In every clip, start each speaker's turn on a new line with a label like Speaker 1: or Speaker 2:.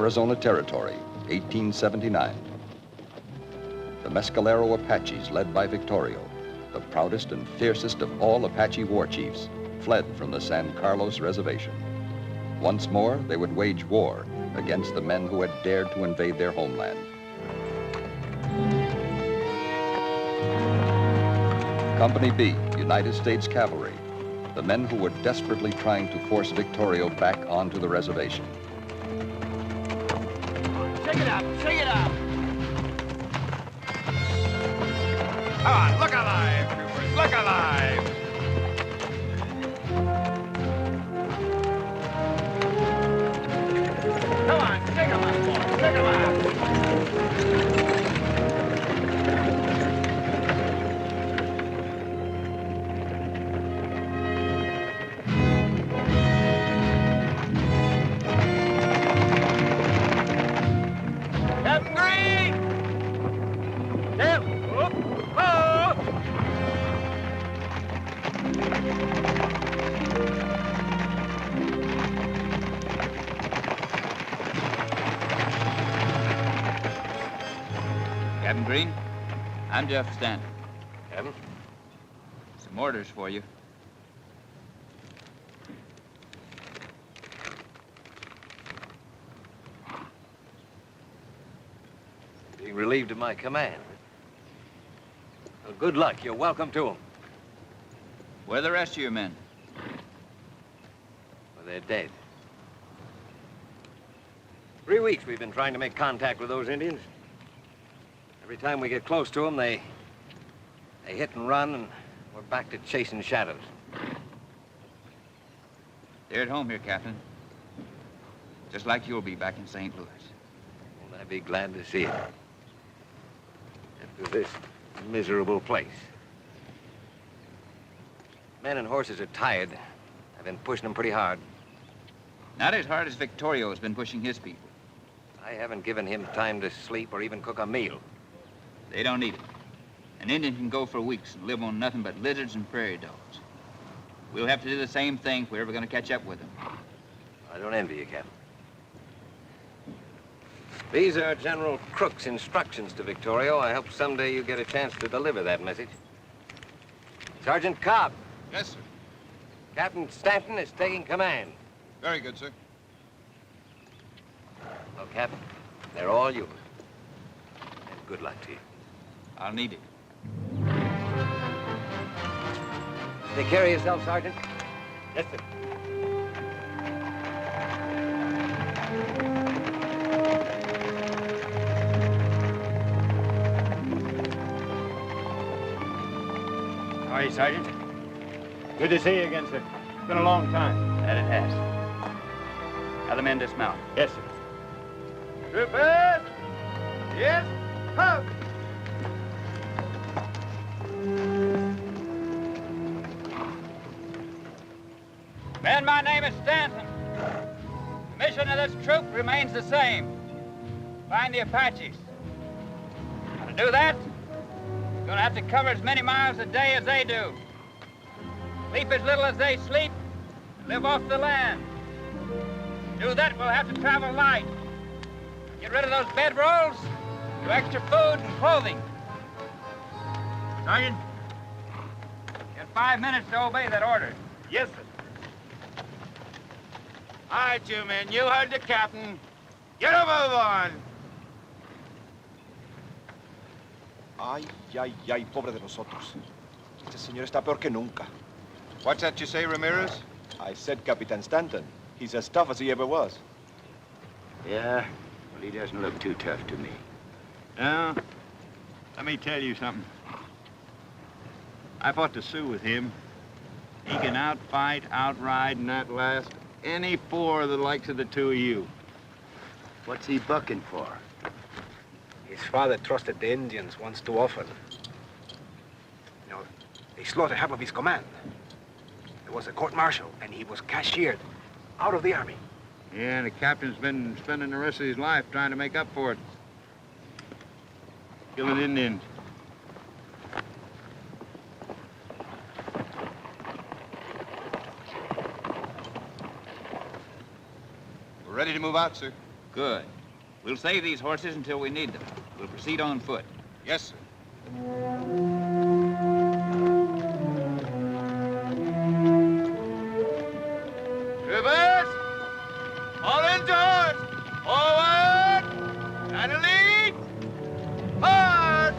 Speaker 1: Arizona Territory, 1879. The Mescalero Apaches, led by Victorio, the proudest and fiercest of all Apache war chiefs, fled from the San Carlos Reservation. Once more, they would wage war against the men who had dared to invade their homeland. Company B, United States Cavalry, the men who were desperately trying to force Victorio back onto the reservation.
Speaker 2: Shake it up, shake it up! Come on, look alive, troopers, look alive! Come on, shake 'em up, boys, shake 'em up! Captain Green! Down! Whoop! Oh!
Speaker 3: Captain Green, I'm Jeff Stanton.
Speaker 2: Captain?
Speaker 3: Some orders for you.
Speaker 2: Being relieved of my command. Well, good luck. You're welcome to them.
Speaker 3: Where are the rest of your men?
Speaker 2: Well, they're dead. 3 weeks we've been trying to make contact with those Indians. Every time we get close to them, they hit and run, and we're back to chasing shadows.
Speaker 3: They're at home here, Captain. Just like you'll be back in St. Louis.
Speaker 2: Won't I be glad to see it? After this miserable place. Men and horses are tired. I've been pushing them pretty hard.
Speaker 3: Not as hard as Victorio has been pushing his people.
Speaker 2: I haven't given him time to sleep or even cook a meal.
Speaker 3: They don't need it. An Indian can go for weeks and live on nothing but lizards and prairie dogs. We'll have to do the same thing if we're ever going to catch up with them.
Speaker 2: I don't envy you, Captain. These are General Crook's instructions to Victorio. I hope someday you get a chance to deliver that message. Sergeant Cobb.
Speaker 4: Yes, sir.
Speaker 2: Captain Stanton is taking command.
Speaker 4: Very good, sir.
Speaker 2: Well, Captain, they're all yours. And good luck to you.
Speaker 3: I'll need it.
Speaker 2: Take care of yourself, Sergeant.
Speaker 4: Yes, sir.
Speaker 5: How are you, Sergeant? Good to see you again, sir. It's been a long time.
Speaker 3: That it has. Have the men dismount.
Speaker 5: Yes, sir.
Speaker 2: Troopers! Yes, ho!
Speaker 3: Men, my name is Stanton. The mission of this troop remains the same. Find the Apaches. Now, to do that, you're gonna have to cover as many miles a day as they do. Sleep as little as they sleep, and live off the land. To do that, we'll have to travel light. Get rid of those bedrolls, do extra food and clothing. Sergeant, you have 5 minutes to obey that order.
Speaker 5: Yes, sir.
Speaker 4: All right, you men, you heard the captain. Get a move on.
Speaker 6: Ay, ay, ay, pobre de nosotros. Este señor está peor que nunca.
Speaker 4: What's that you say, Ramirez?
Speaker 6: I said Capitan Stanton. He's as tough as he ever was.
Speaker 5: Yeah? Well, he doesn't look too tough to me. Now, let me tell you something. I fought the Sioux with him. He can outfight, outride, and outlast any four of the likes of the two of you.
Speaker 7: What's he bucking for?
Speaker 8: His father trusted the Indians once too often. You know, they slaughtered half of his command. There was a court-martial, and he was cashiered out of the army.
Speaker 5: Yeah, the captain's been spending the rest of his life trying to make up for it. Killing Indians.
Speaker 4: We're ready to move out, sir.
Speaker 3: Good. We'll save these horses until we need them. We'll proceed on foot.
Speaker 5: Yes, sir. Troopers! All indoors! Forward! And a lead! March!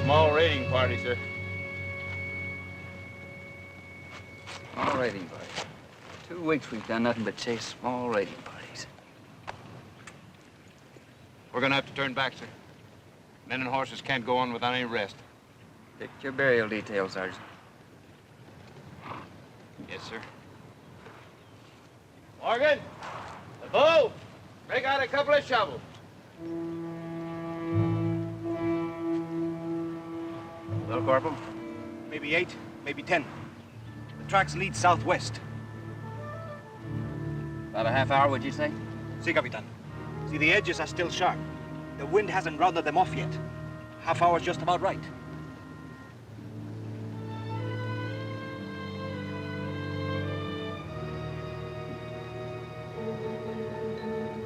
Speaker 5: Small raiding party, sir.
Speaker 9: Small raiding party. 2 weeks we've done nothing but chase small raiding parties.
Speaker 5: We're gonna have to turn back, sir. Men and horses can't go on without any rest.
Speaker 9: Pick your burial details, Sergeant.
Speaker 5: Yes, sir. Morgan, the bow. Break out a couple of shovels.
Speaker 9: Well, Corporal?
Speaker 8: Maybe 8, maybe 10. The tracks lead southwest.
Speaker 9: About a half hour, would you say?
Speaker 8: Si, Capitan. See, the edges are still sharp. The wind hasn't rounded them off yet. Half hour's just about right.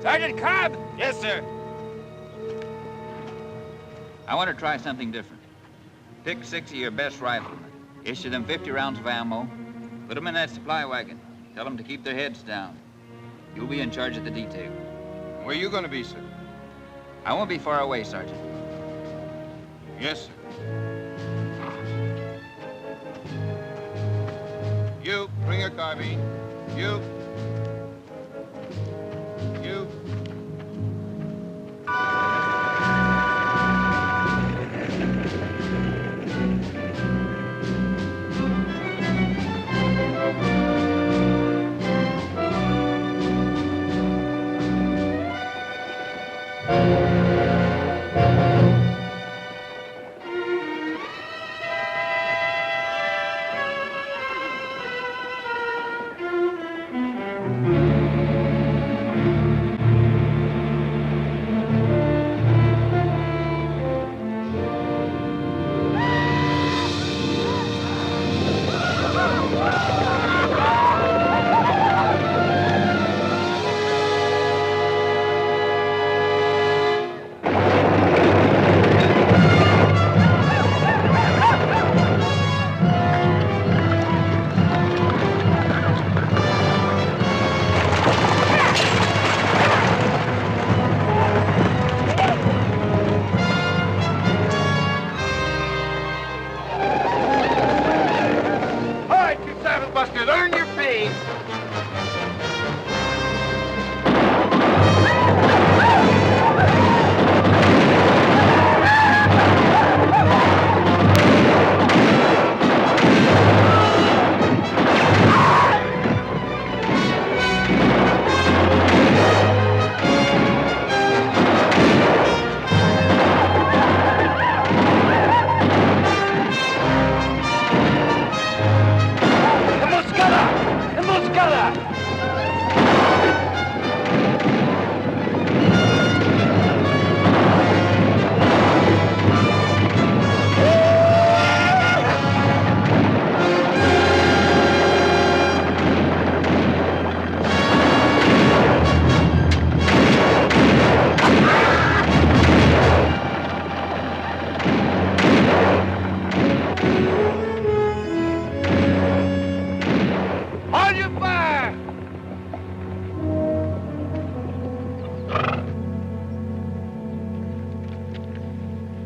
Speaker 3: Sergeant Cobb!
Speaker 5: Yes, sir.
Speaker 3: I want to try something different. Pick 6 of your best riflemen. Issue them 50 rounds of ammo. Put them in that supply wagon. Tell them to keep their heads down. You'll be in charge of the detail.
Speaker 5: Where you gonna be, sir?
Speaker 3: I won't be far away, Sergeant.
Speaker 5: Yes, sir. You, bring a carbine. You. You.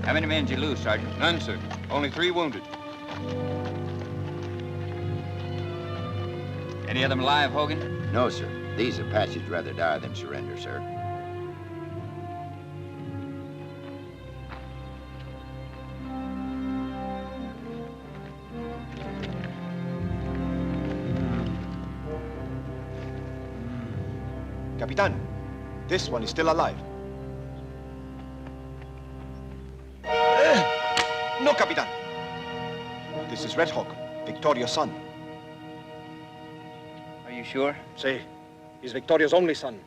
Speaker 3: How many men did you lose, Sergeant?
Speaker 5: None, sir. Only 3 wounded.
Speaker 3: Any of them alive, Hogan?
Speaker 7: No, sir. These Apaches rather die than surrender, sir.
Speaker 6: Capitan, this one is still alive. No, Capitan. This is Red Hawk, Victorio's son.
Speaker 9: Are you sure?
Speaker 8: See, he's Victorio's only son.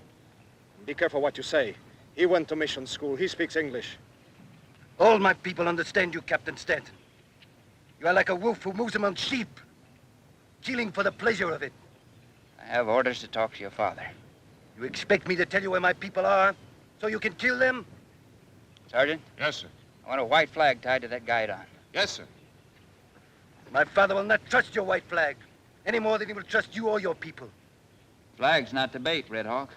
Speaker 8: Be careful what you say. He went to mission school. He speaks English.
Speaker 10: All my people understand you, Captain Stanton. You are like a wolf who moves among sheep, killing for the pleasure of it.
Speaker 9: I have orders to talk to your father.
Speaker 10: You expect me to tell you where my people are, so you can kill them?
Speaker 9: Sergeant?
Speaker 5: Yes, sir.
Speaker 9: I want a white flag tied to that guidon.
Speaker 5: Yes, sir.
Speaker 10: My father will not trust your white flag, any more than he will trust you or your people.
Speaker 9: Flag's not the bait, Red Hawk.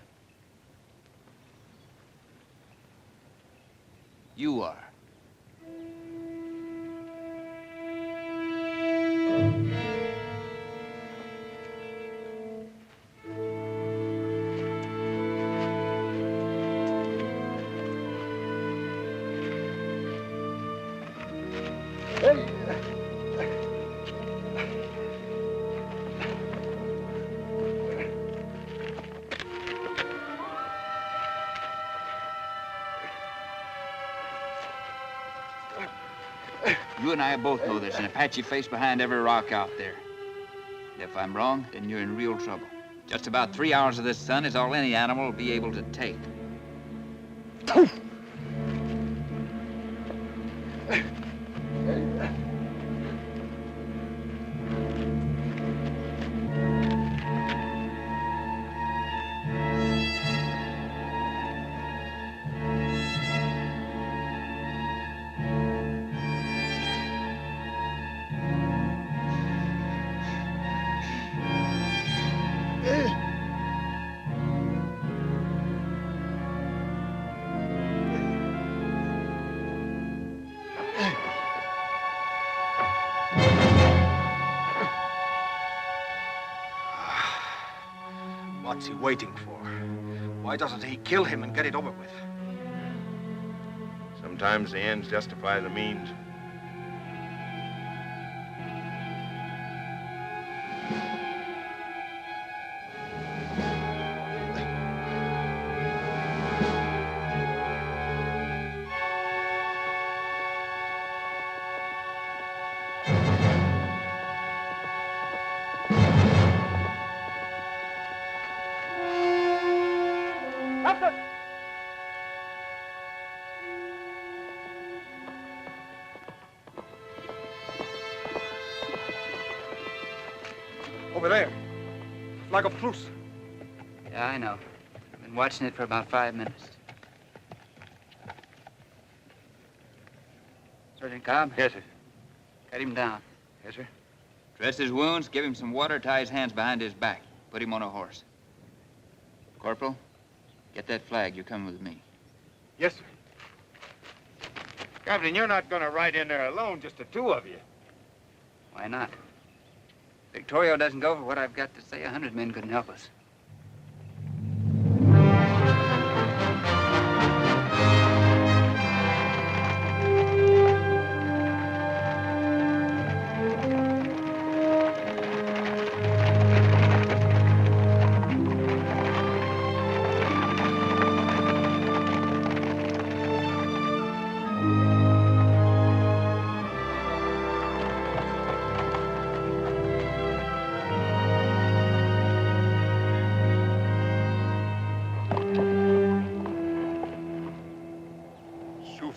Speaker 9: You are. You and I both know there's an Apache face behind every rock out there. If I'm wrong, then you're in real trouble. Just about 3 hours of this sun is all any animal will be able to take.
Speaker 8: What's he waiting for? Why doesn't he kill him and get it over with?
Speaker 5: Sometimes the ends justify the means.
Speaker 8: Over there. Flag of truce.
Speaker 9: Yeah, I know. I've been watching it for about 5 minutes. Sergeant Cobb?
Speaker 5: Yes, sir.
Speaker 9: Cut him down.
Speaker 5: Yes, sir.
Speaker 9: Dress his wounds, give him some water, tie his hands behind his back. Put him on a horse. Corporal, get that flag. You're coming with me.
Speaker 5: Yes, sir. Captain, you're not going to ride in there alone, just the two of you.
Speaker 9: Why not? Victorio doesn't go for what I've got to say. 100 men couldn't help us.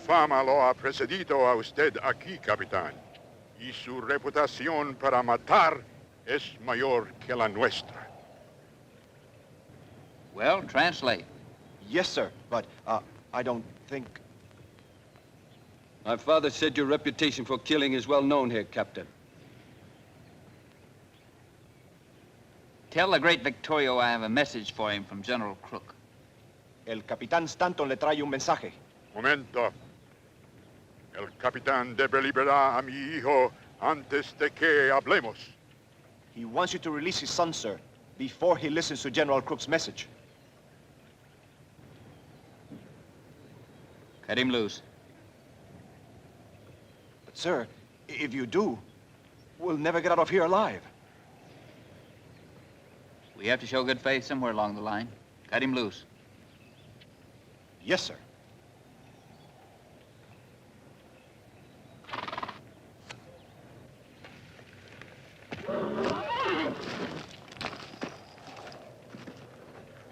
Speaker 11: Fama lo ha precedido a usted aquí, capitán, y su reputación para matar es mayor que la nuestra.
Speaker 9: Well, translate.
Speaker 6: Yes, sir, but I don't think...
Speaker 12: My father said your reputation for killing is well known here, Captain.
Speaker 9: Tell the great Victorio I have a message for him from General Crook.
Speaker 6: El Capitán Stanton le trae un mensaje.
Speaker 11: Momento. El capitán debe liberar a mi hijo antes de que hablemos.
Speaker 6: He wants you to release his son, sir, before he listens to General Crook's message.
Speaker 9: Cut him loose.
Speaker 6: But, sir, if you do, we'll never get out of here alive.
Speaker 9: We have to show good faith somewhere along the line. Cut him loose.
Speaker 6: Yes, sir.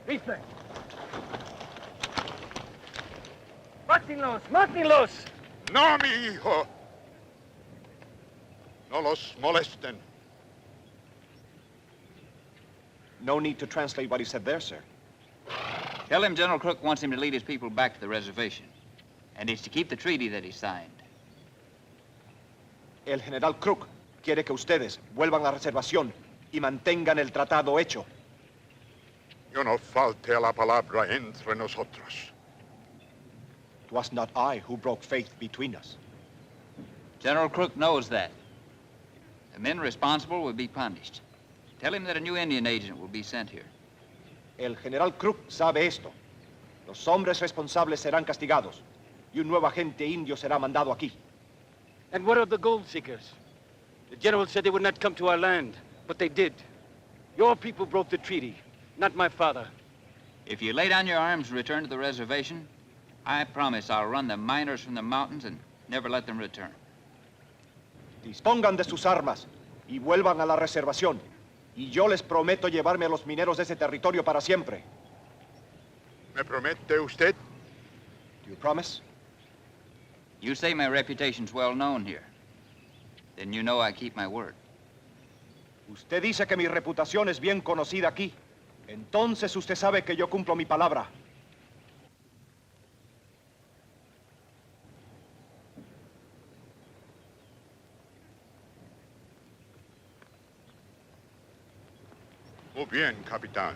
Speaker 10: Rifle. Mátenlos, mátenlos.
Speaker 11: No, mi hijo. No los molesten.
Speaker 6: No need to translate what he said there, sir.
Speaker 9: Tell him General Crook wants him to lead his people back to the reservation. And he's to keep the treaty that he signed.
Speaker 6: El general Crook quiere que ustedes vuelvan a la reservación y mantengan el tratado hecho.
Speaker 11: Yo no falte a la palabra entre nosotros.
Speaker 6: It was not I who broke faith between us.
Speaker 9: General Crook knows that. The men responsible will be punished. Tell him that a new Indian agent will be sent here.
Speaker 6: El general Crook sabe esto. Los hombres responsables serán castigados y un nuevo agente indio será mandado aquí.
Speaker 10: And what of the gold seekers? The general said they would not come to our land, but they did. Your people broke the treaty, not my father.
Speaker 9: If you lay down your arms and return to the reservation, I promise I'll run the miners from the mountains and never let them return.
Speaker 6: Dispongan de sus armas y vuelvan a la reservación. Y yo les prometo llevarme a los mineros de ese territorio para siempre.
Speaker 11: ¿Me promete usted?
Speaker 6: Do you promise?
Speaker 9: You say my reputation's well known here. Then you know I keep my word.
Speaker 6: Usted dice que mi reputación es bien conocida aquí. Entonces usted sabe que yo cumplo mi palabra.
Speaker 11: Muy bien, capitán.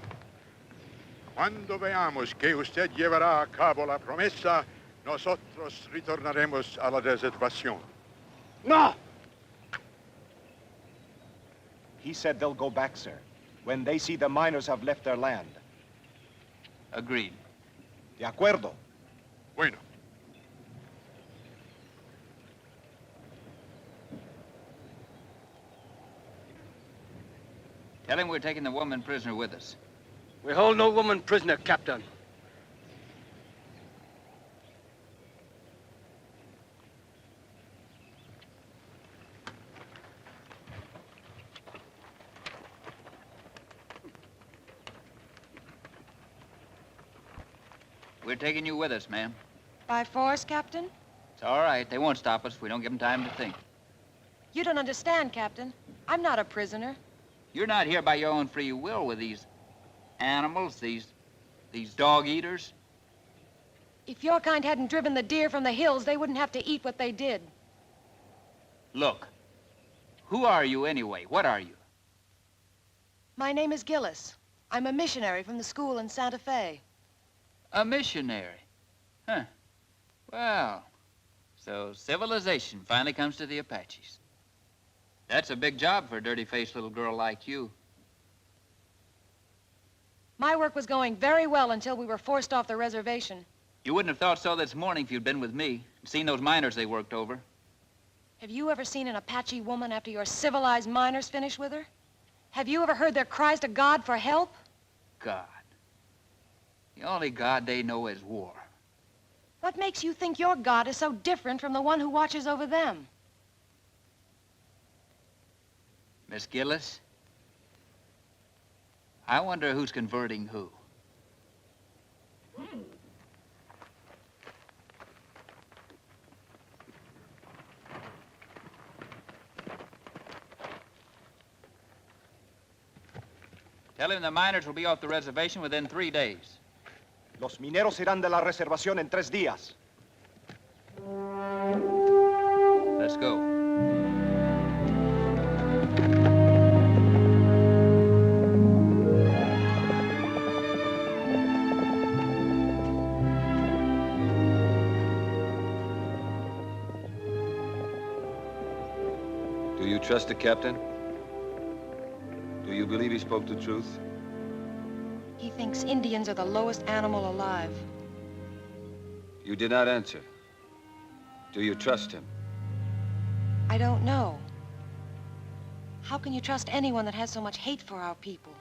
Speaker 11: Cuando veamos que usted llevará a cabo la promesa, nosotros retornaremos a la reservación.
Speaker 10: No!
Speaker 6: He said they'll go back, sir, when they see the miners have left their land.
Speaker 9: Agreed.
Speaker 6: De acuerdo.
Speaker 11: Bueno.
Speaker 9: Tell him we're taking the woman prisoner with us.
Speaker 10: We hold no woman prisoner, Captain.
Speaker 9: We're taking you with us, ma'am.
Speaker 13: By force, Captain?
Speaker 9: It's all right. They won't stop us if we don't give them time to think.
Speaker 13: You don't understand, Captain. I'm not a prisoner.
Speaker 9: You're not here by your own free will with these animals, these dog eaters.
Speaker 13: If your kind hadn't driven the deer from the hills, they wouldn't have to eat what they did.
Speaker 9: Look, who are you anyway? What are you?
Speaker 13: My name is Gillis. I'm a missionary from the school in Santa Fe.
Speaker 9: A missionary? Huh. Well, so civilization finally comes to the Apaches. That's a big job for a dirty-faced little girl like you.
Speaker 13: My work was going very well until we were forced off the reservation.
Speaker 9: You wouldn't have thought so this morning if you'd been with me and seen those miners they worked over.
Speaker 13: Have you ever seen an Apache woman after your civilized miners finished with her? Have you ever heard their cries to God for help?
Speaker 9: God. The only God they know is war.
Speaker 13: What makes you think your God is so different from the one who watches over them?
Speaker 9: Miss Gillis, I wonder who's converting who. Tell him the miners will be off the reservation within 3 days.
Speaker 6: Los mineros irán de la reservación en 3 días.
Speaker 9: Let's go.
Speaker 12: Do you trust the captain? Do you believe he spoke the truth?
Speaker 13: He thinks Indians are the lowest animal alive.
Speaker 12: You did not answer. Do you trust him?
Speaker 13: I don't know. How can you trust anyone that has so much hate for our people?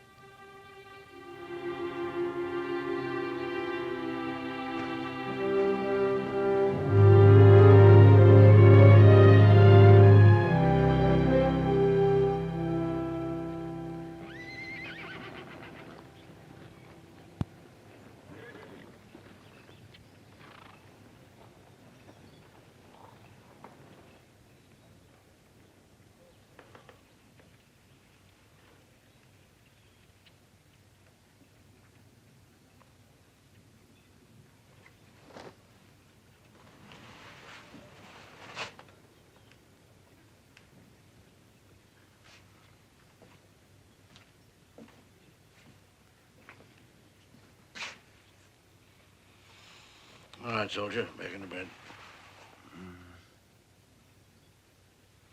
Speaker 14: All right, soldier, back into bed.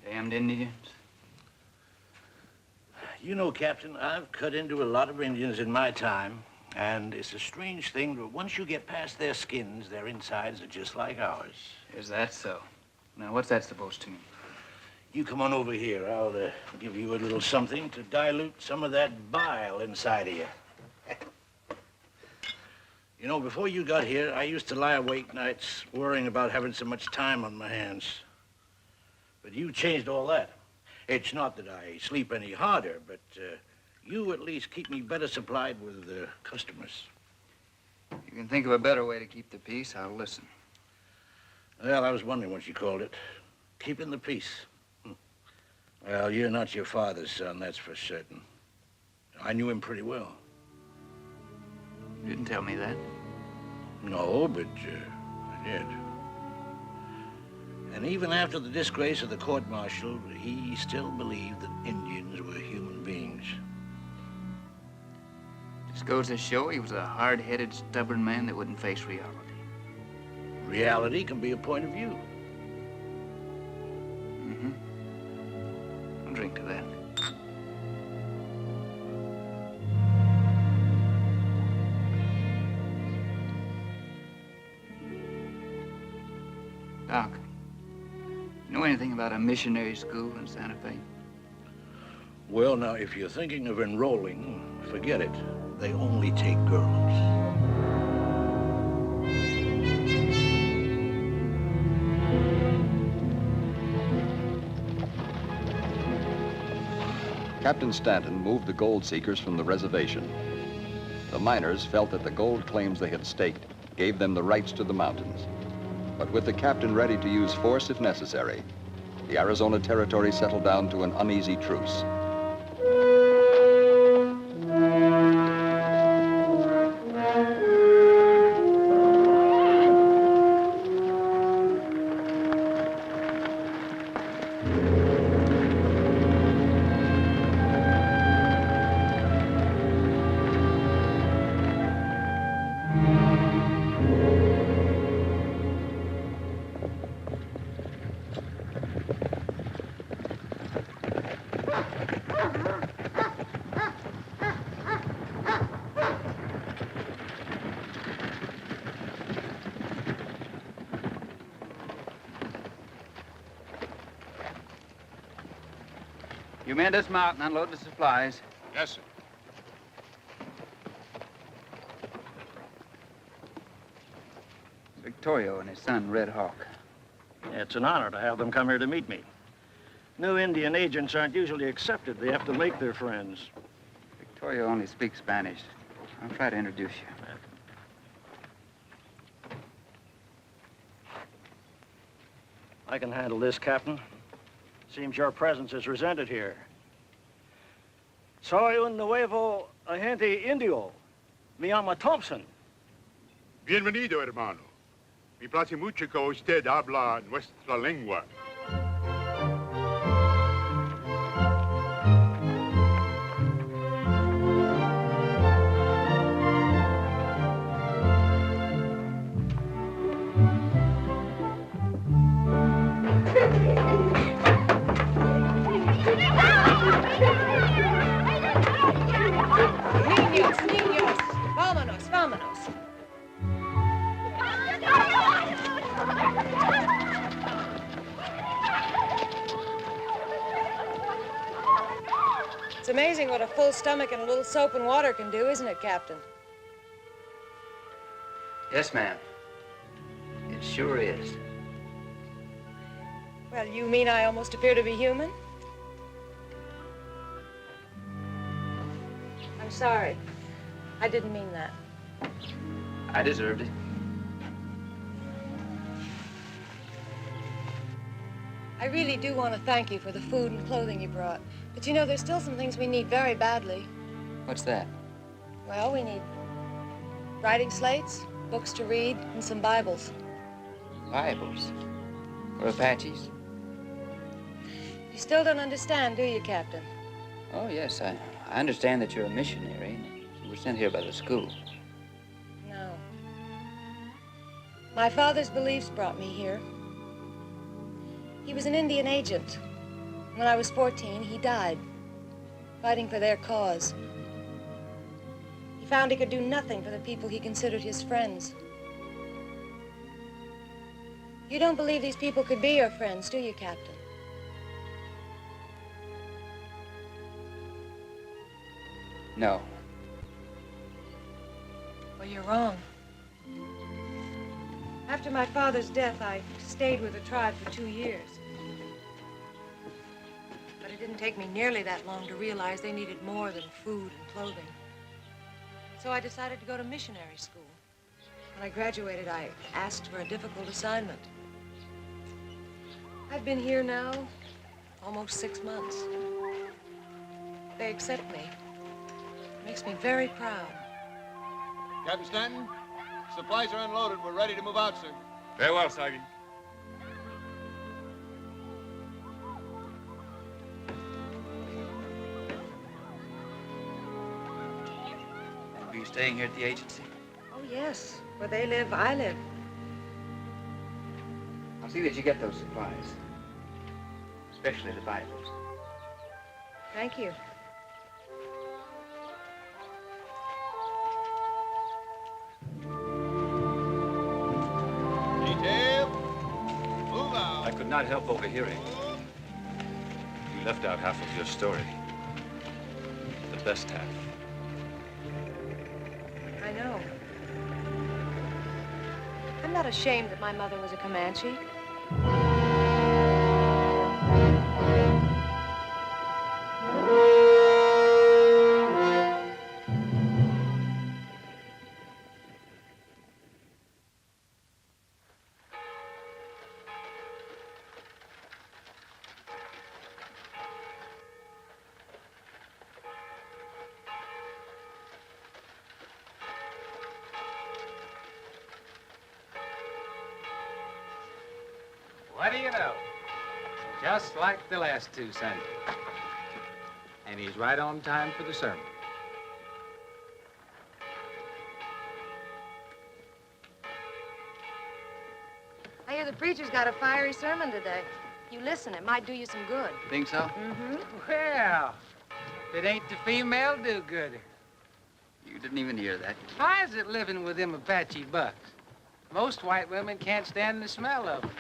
Speaker 9: Damned Indians.
Speaker 14: You know, Captain, I've cut into a lot of Indians in my time, and it's a strange thing, but once you get past their skins, their insides are just like ours.
Speaker 9: Is that so? Now, what's that supposed to mean?
Speaker 14: You come on over here. I'll give you a little something to dilute some of that bile inside of you. You know, before you got here, I used to lie awake nights worrying about having so much time on my hands. But you changed all that. It's not that I sleep any harder, but you at least keep me better supplied with customers.
Speaker 9: You can think of a better way to keep the peace, I'll listen.
Speaker 14: Well, I was wondering what you called it. Keeping the peace. Well, you're not your father's son, that's for certain. I knew him pretty well.
Speaker 9: You didn't tell me that.
Speaker 14: No, but I did. And even after the disgrace of the court-martial, he still believed that Indians were human beings.
Speaker 9: Just goes to show he was a hard-headed, stubborn man that wouldn't face reality.
Speaker 14: Reality can be a point of view.
Speaker 9: Mm-hmm. I'll drink to that. Doc, you know anything about a missionary school in Santa Fe?
Speaker 14: Well, now, if you're thinking of enrolling, forget it. They only take girls.
Speaker 1: Captain Stanton moved the gold seekers from the reservation. The miners felt that the gold claims they had staked gave them the rights to the mountains. But with the captain ready to use force if necessary, the Arizona Territory settled down to an uneasy truce.
Speaker 9: You men dismount and unload the supplies.
Speaker 11: Yes, sir.
Speaker 9: Victorio and his son, Red Hawk.
Speaker 10: It's an honor to have them come here to meet me. New Indian agents aren't usually accepted. They have to make their friends.
Speaker 9: Victorio only speaks Spanish. I'll try to introduce you.
Speaker 10: I can handle this, Captain. Seems your presence is resented here. Soy un nuevo agente indio. Me llamo Thompson.
Speaker 11: Bienvenido, hermano. Me place mucho que usted habla nuestra lengua.
Speaker 13: Niños, vámonos, vámonos. It's amazing what a full stomach and a little soap and water can do, isn't it, Captain?
Speaker 9: Yes, ma'am. It sure is.
Speaker 13: Well, you mean I almost appear to be human? I'm sorry. I didn't mean that.
Speaker 9: I deserved it.
Speaker 13: I really do want to thank you for the food and clothing you brought. But you know, there's still some things we need very badly.
Speaker 9: What's that?
Speaker 13: Well, we need writing slates, books to read, and some Bibles.
Speaker 9: Bibles? For Apaches?
Speaker 13: You still don't understand, do you, Captain?
Speaker 9: Oh, yes. I understand that you're a missionary. You were sent here by the school.
Speaker 13: No. My father's beliefs brought me here. He was an Indian agent. When I was 14, he died, fighting for their cause. He found he could do nothing for the people he considered his friends. You don't believe these people could be your friends, do you, Captain?
Speaker 9: No.
Speaker 13: Well, you're wrong. After my father's death, I stayed with the tribe for 2 years. But it didn't take me nearly that long to realize they needed more than food and clothing. So I decided to go to missionary school. When I graduated, I asked for a difficult assignment. I've been here now almost 6 months. They accept me. It makes me very proud.
Speaker 15: Captain Stanton, supplies are unloaded. We're ready to move out, sir.
Speaker 12: Very well, Sergeant.
Speaker 9: Are you staying here at the agency?
Speaker 13: Oh, yes. Where they live, I live.
Speaker 8: I'll see that you get those supplies. Especially the Bibles.
Speaker 13: Thank you.
Speaker 15: Detail, move out.
Speaker 12: I could not help overhearing. You left out half of your story. The best half.
Speaker 13: I know. I'm not ashamed that my mother was a Comanche.
Speaker 3: What do you know? Just like the last two Sundays. And he's right on time for the sermon.
Speaker 13: I hear the preacher's got a fiery sermon today. You listen, it might do you some good.
Speaker 9: Think so?
Speaker 13: Mm-hmm.
Speaker 3: Well, if it ain't the female do-gooder.
Speaker 9: You didn't even hear that.
Speaker 3: How's it living with them Apache bucks? Most white women can't stand the smell of them.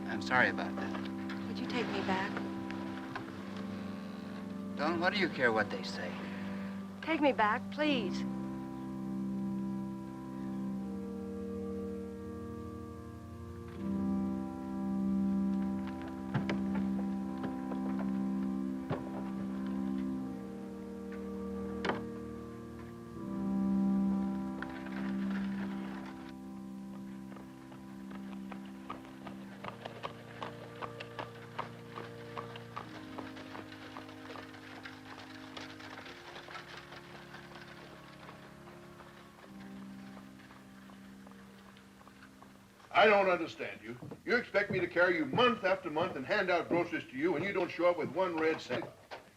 Speaker 9: I'm sorry about that.
Speaker 13: Would you take me back?
Speaker 9: Don, what do you care what they say?
Speaker 13: Take me back, please.
Speaker 16: I don't understand you. You expect me to carry you month after month and hand out groceries to you, and you don't show up with 1 red cent.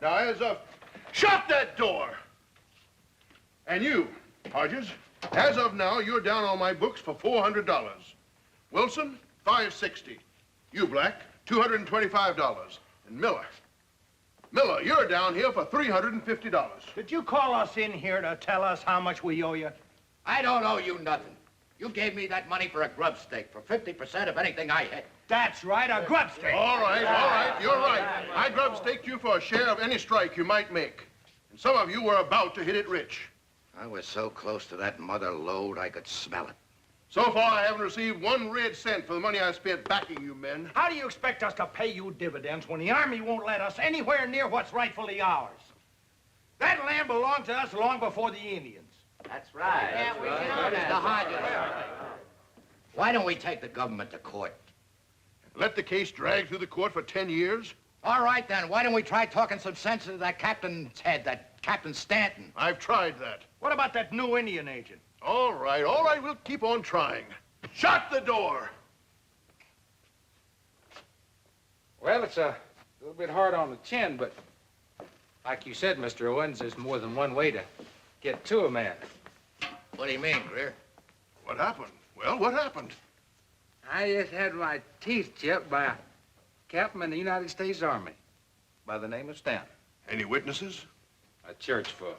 Speaker 16: Now, as of... Shut that door! And you, Hodges, as of now, you're down on my books for $400. Wilson, $560. You, Black, $225. And Miller, you're down here for $350.
Speaker 4: Did you call us in here to tell us how much we owe you?
Speaker 7: I don't owe you nothing. You gave me that money for a grub stake, for 50% of anything I hit.
Speaker 4: That's right, a grub stake.
Speaker 16: All right, you're right. I grub staked you for a share of any strike you might make. And some of you were about to hit it rich.
Speaker 7: I was so close to that mother lode, I could smell it.
Speaker 16: So far, I haven't received 1 red cent for the money I spent backing you men.
Speaker 4: How do you expect us to pay you dividends when the Army won't let us anywhere near what's rightfully ours? That land belonged to us long before the Indians.
Speaker 7: That's right. Yeah, we know that. Mr. Hodges, why don't we take the government to court?
Speaker 16: Let the case drag through the court for 10 years?
Speaker 7: All right, then. Why don't we try talking some sense into that captain's head, that Captain Stanton?
Speaker 16: I've tried that.
Speaker 4: What about that new Indian agent?
Speaker 16: All right, we'll keep on trying. Shut the door!
Speaker 17: Well, it's a little bit hard on the chin, but like you said, Mr. Owens, there's more than one way to get to a man.
Speaker 7: What do you mean, Greer?
Speaker 16: What happened? Well, what happened?
Speaker 17: I just had my teeth chipped by a captain in the United States Army by the name of Stanton.
Speaker 16: Any witnesses?
Speaker 17: A church full.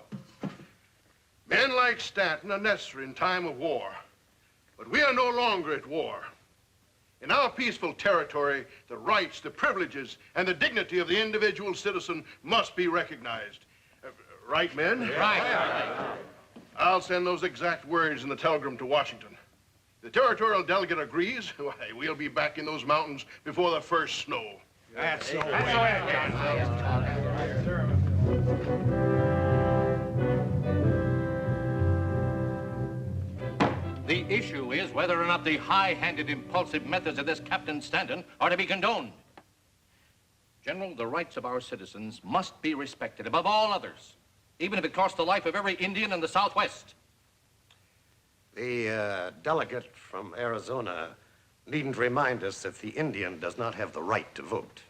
Speaker 16: Men like Stanton are necessary in time of war. But we are no longer at war. In our peaceful territory, the rights, the privileges, and the dignity of the individual citizen must be recognized. Right, men?
Speaker 7: Right.
Speaker 16: I'll send those exact words in the telegram to Washington. The territorial delegate agrees. Why, we'll be back in those mountains before the first snow.
Speaker 4: That's no
Speaker 7: The issue is whether or not the high-handed, impulsive methods of this Captain Stanton are to be condoned. General, the rights of our citizens must be respected above all others, even if it costs the life of every Indian in the Southwest.
Speaker 18: The delegate from Arizona needn't remind us that the Indian does not have the right to vote.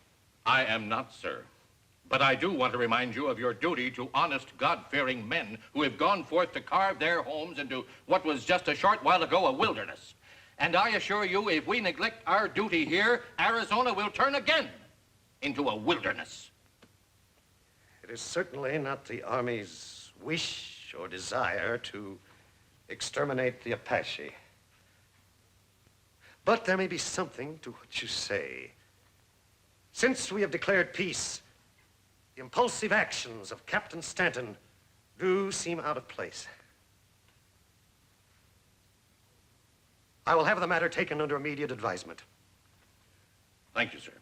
Speaker 7: I am not, sir. But I do want to remind you of your duty to honest, God-fearing men who have gone forth to carve their homes into what was just a short while ago a wilderness. And I assure you, if we neglect our duty here, Arizona will turn again into a wilderness.
Speaker 18: It is certainly not the Army's wish or desire to exterminate the Apache. But there may be something to what you say. Since we have declared peace, the impulsive actions of Captain Stanton do seem out of place. I will have the matter taken under immediate advisement.
Speaker 7: Thank you, sir.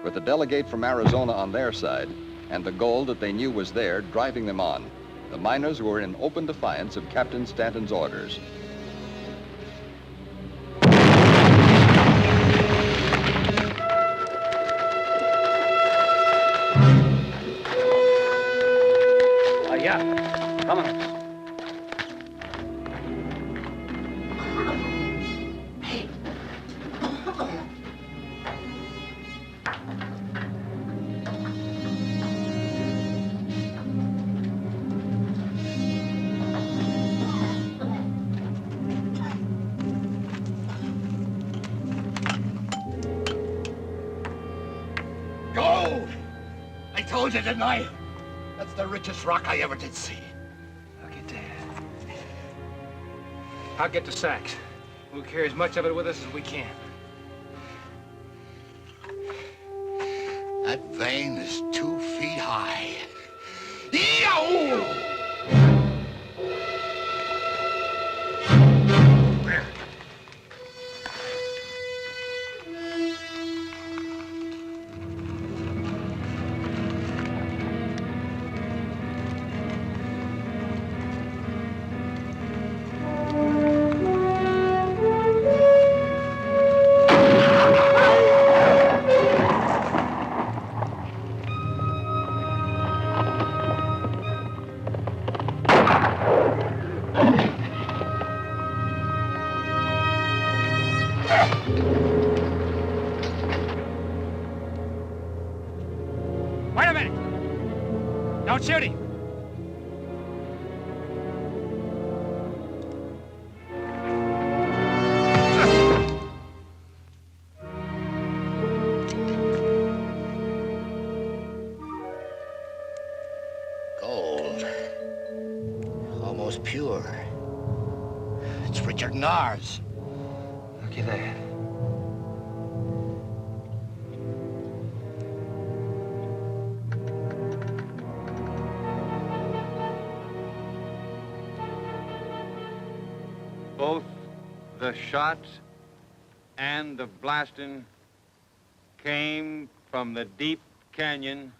Speaker 1: With the delegate from Arizona on their side and the gold that they knew was there driving them on, the miners were in open defiance of Captain Stanton's orders.
Speaker 10: Yeah, come on.
Speaker 7: Gold! I told you, didn't I? That's the richest rock I ever did see.
Speaker 17: I'll get the sacks. We'll carry as much of it with us as we can.
Speaker 7: That vein is 2 feet high. Yow!
Speaker 3: Wait a minute! Don't shoot him!
Speaker 7: Gold. Almost pure. It's richer than ours.
Speaker 2: Looky there.
Speaker 5: Both the shots and the blasting came from the deep canyon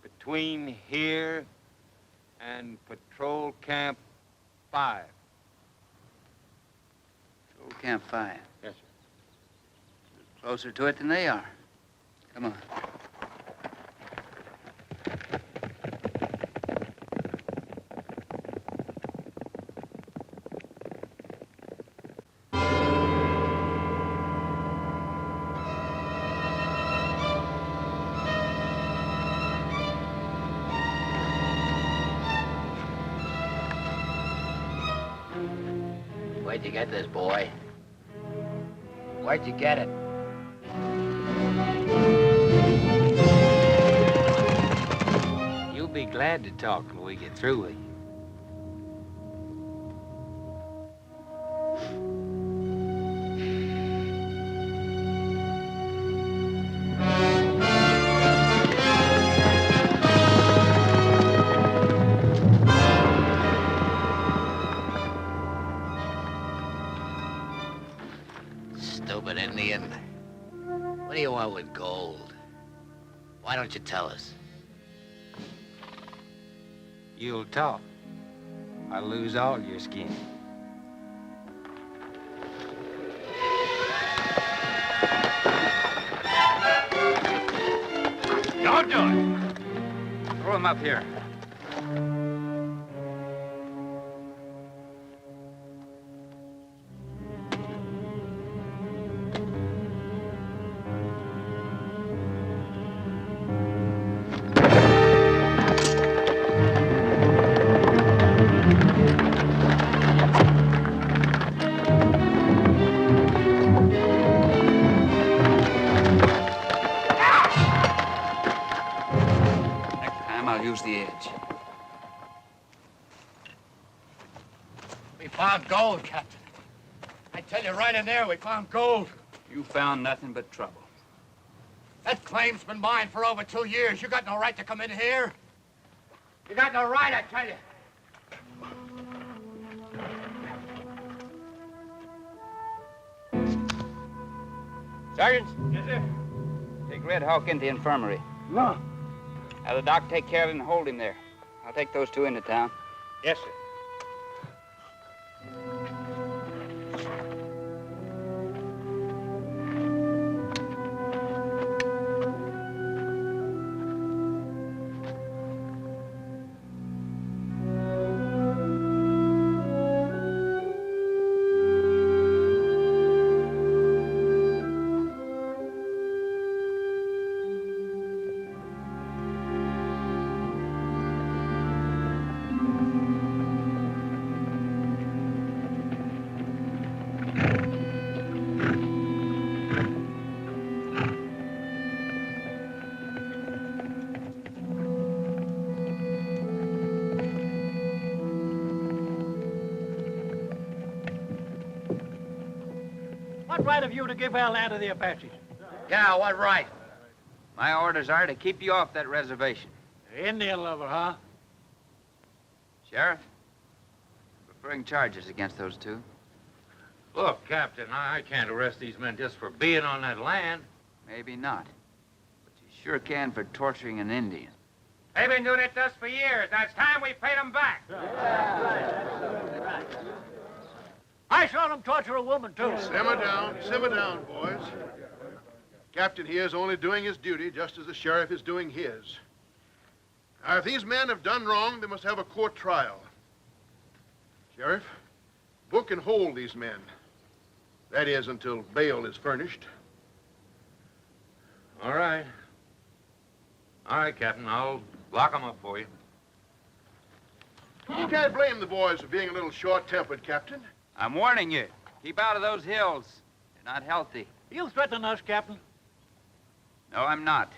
Speaker 5: between here and Patrol Camp 5.
Speaker 9: Patrol Camp 5.
Speaker 5: Yes,
Speaker 9: Closer to it than they are. Come on.
Speaker 14: Where'd you get this, boy? Where'd you get it?
Speaker 3: You'll be glad to talk when we get through with you.
Speaker 14: Stupid Indian. What do you want with gold? Why don't you tell us?
Speaker 3: You'll talk. I'll lose all your skin. Don't do it. Throw him up here. I'll use the edge.
Speaker 7: We found gold, Captain. I tell you, right in there, we found gold.
Speaker 3: You found nothing but trouble.
Speaker 7: That claim's been mine for over 2 years. You got no right to come in here. You got no right, I tell you.
Speaker 3: Sergeant? Yes, sir. Take Red Hawk into the infirmary.
Speaker 10: No.
Speaker 3: Have the doc take care of him and hold him there. I'll take those two into town.
Speaker 14: Yes, sir.
Speaker 10: What right have you to give our land to the Apaches?
Speaker 14: Yeah, what right?
Speaker 3: My orders are to keep you off that reservation.
Speaker 10: Indian lover, huh?
Speaker 3: Sheriff, preferring charges against those two.
Speaker 17: Look, Captain, I can't arrest these men just for being on that land.
Speaker 3: Maybe not. But you sure can for torturing an Indian.
Speaker 17: They've been doing it to us for years. Now it's time we paid them back.
Speaker 10: I saw them torture a woman, too.
Speaker 16: Simmer down, boys. Captain here is only doing his duty just as the sheriff is doing his. Now, if these men have done wrong, they must have a court trial. Sheriff, book and hold these men. That is, until bail is furnished.
Speaker 17: All right. All right, Captain, I'll lock them up for you.
Speaker 16: You can't blame the boys for being a little short-tempered, Captain.
Speaker 3: I'm warning you. Keep out of those hills. They're not healthy.
Speaker 10: You threaten us, Captain?
Speaker 3: No, I'm not.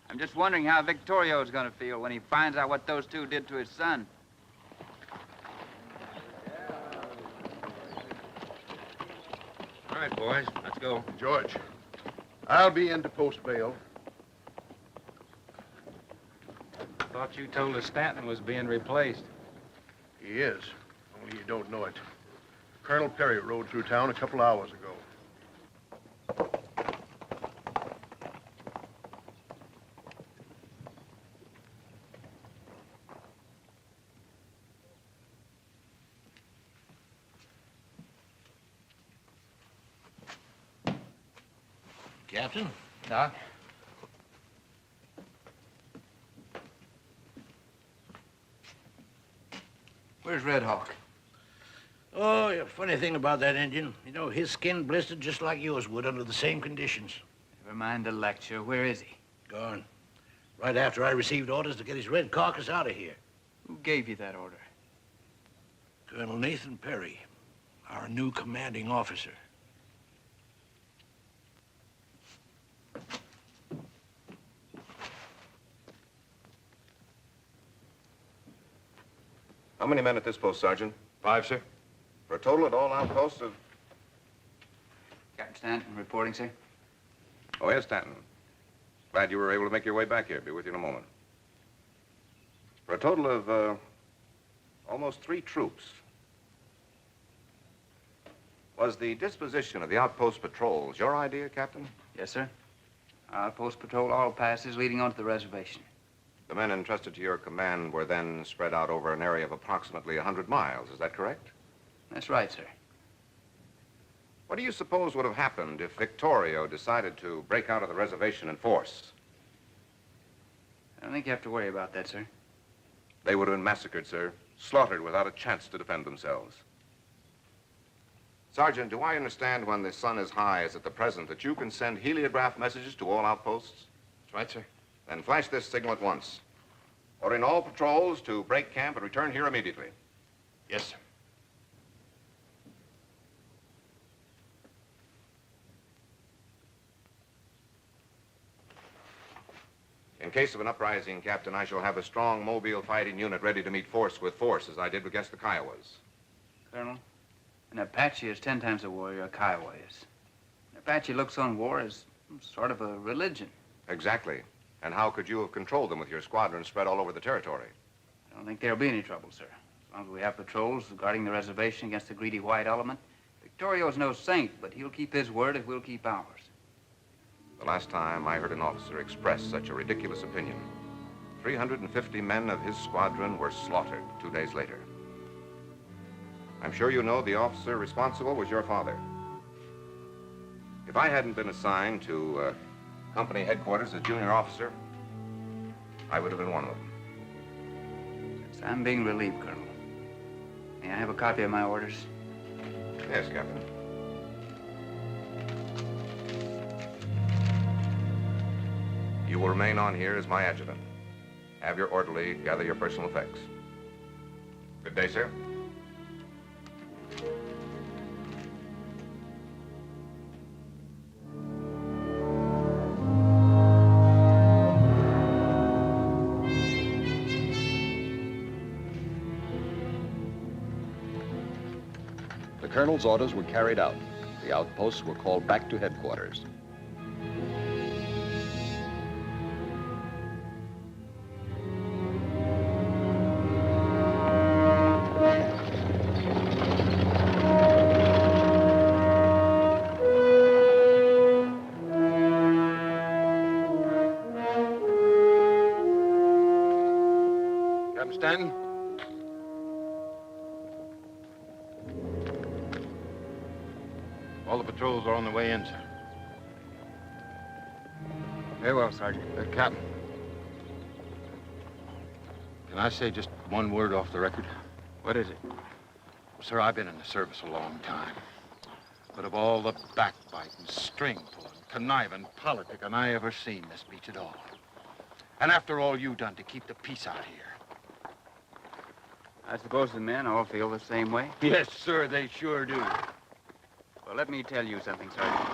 Speaker 3: I'm just wondering how Victorio's gonna feel when he finds out what those two did to his son.
Speaker 17: All right, boys, let's go.
Speaker 16: George, I'll be in to post bail.
Speaker 17: Thought you told us Stanton was being replaced.
Speaker 16: He is, only you don't know it. Colonel Perry rode through town a couple hours ago.
Speaker 14: Captain?
Speaker 9: Doc? Where's Red Hawk?
Speaker 14: Oh, yeah, funny thing about that Indian, you know, his skin blistered just like yours would under the same conditions.
Speaker 9: Never mind the lecture. Where is he?
Speaker 14: Gone. Right after I received orders to get his red carcass out of here.
Speaker 9: Who gave you that order?
Speaker 14: Colonel Nathan Perry, our new commanding officer.
Speaker 19: How many men at this post, Sergeant?
Speaker 12: 5, sir.
Speaker 19: For a total at all outposts of...
Speaker 9: Captain Stanton reporting, sir.
Speaker 19: Oh, yes, Stanton. Glad you were able to make your way back here. Be with you in a moment. For a total of, almost 3 troops. Was the disposition of the outpost patrols your idea, Captain?
Speaker 9: Yes, sir. Outpost patrol all passes leading onto the reservation.
Speaker 19: The men entrusted to your command were then spread out over an area of approximately 100 miles. Is that correct?
Speaker 9: That's right, sir.
Speaker 19: What do you suppose would have happened if Victorio decided to break out of the reservation in force?
Speaker 9: I don't think you have to worry about that, sir.
Speaker 19: They would have been massacred, sir. Slaughtered without a chance to defend themselves. Sergeant, do I understand when the sun is high, as at the present, that you can send heliograph messages to all outposts?
Speaker 12: That's right, sir.
Speaker 19: Then flash this signal at once. Ordering all patrols to break camp and return here immediately.
Speaker 12: Yes, sir.
Speaker 19: In case of an uprising, Captain, I shall have a strong mobile fighting unit ready to meet force with force, as I did against the Kiowas.
Speaker 9: Colonel, an Apache is 10 times a warrior a Kiowa is. An Apache looks on war as sort of a religion.
Speaker 19: Exactly. And how could you have controlled them with your squadron spread all over the territory?
Speaker 9: I don't think there'll be any trouble, sir. As long as we have patrols guarding the reservation against the greedy white element. Victorio's no saint, but he'll keep his word if we'll keep ours.
Speaker 19: The last time I heard an officer express such a ridiculous opinion, 350 men of his squadron were slaughtered 2 days later. I'm sure you know the officer responsible was your father. If I hadn't been assigned to company headquarters as junior officer, I would have been one of them.
Speaker 9: Yes, I'm being relieved, Colonel. May I have a copy of my orders?
Speaker 19: Yes, Captain. You will remain on here as my adjutant. Have your orderly gather your personal effects. Good day, sir.
Speaker 1: The colonel's orders were carried out. The outposts were called back to headquarters.
Speaker 5: Captain Stanton? All the patrols are on the way in, sir.
Speaker 9: Very well, Sergeant.
Speaker 5: Captain, can I say just one word off the record?
Speaker 9: What is it?
Speaker 5: Well, sir, I've been in the service a long time. But of all the backbiting, string pulling, conniving, politicking I ever seen, this beats it all. And after all you've done to keep the peace out here.
Speaker 9: I suppose the men all feel the same way?
Speaker 5: Yes, sir, they sure do.
Speaker 9: Well, let me tell you something, Sergeant.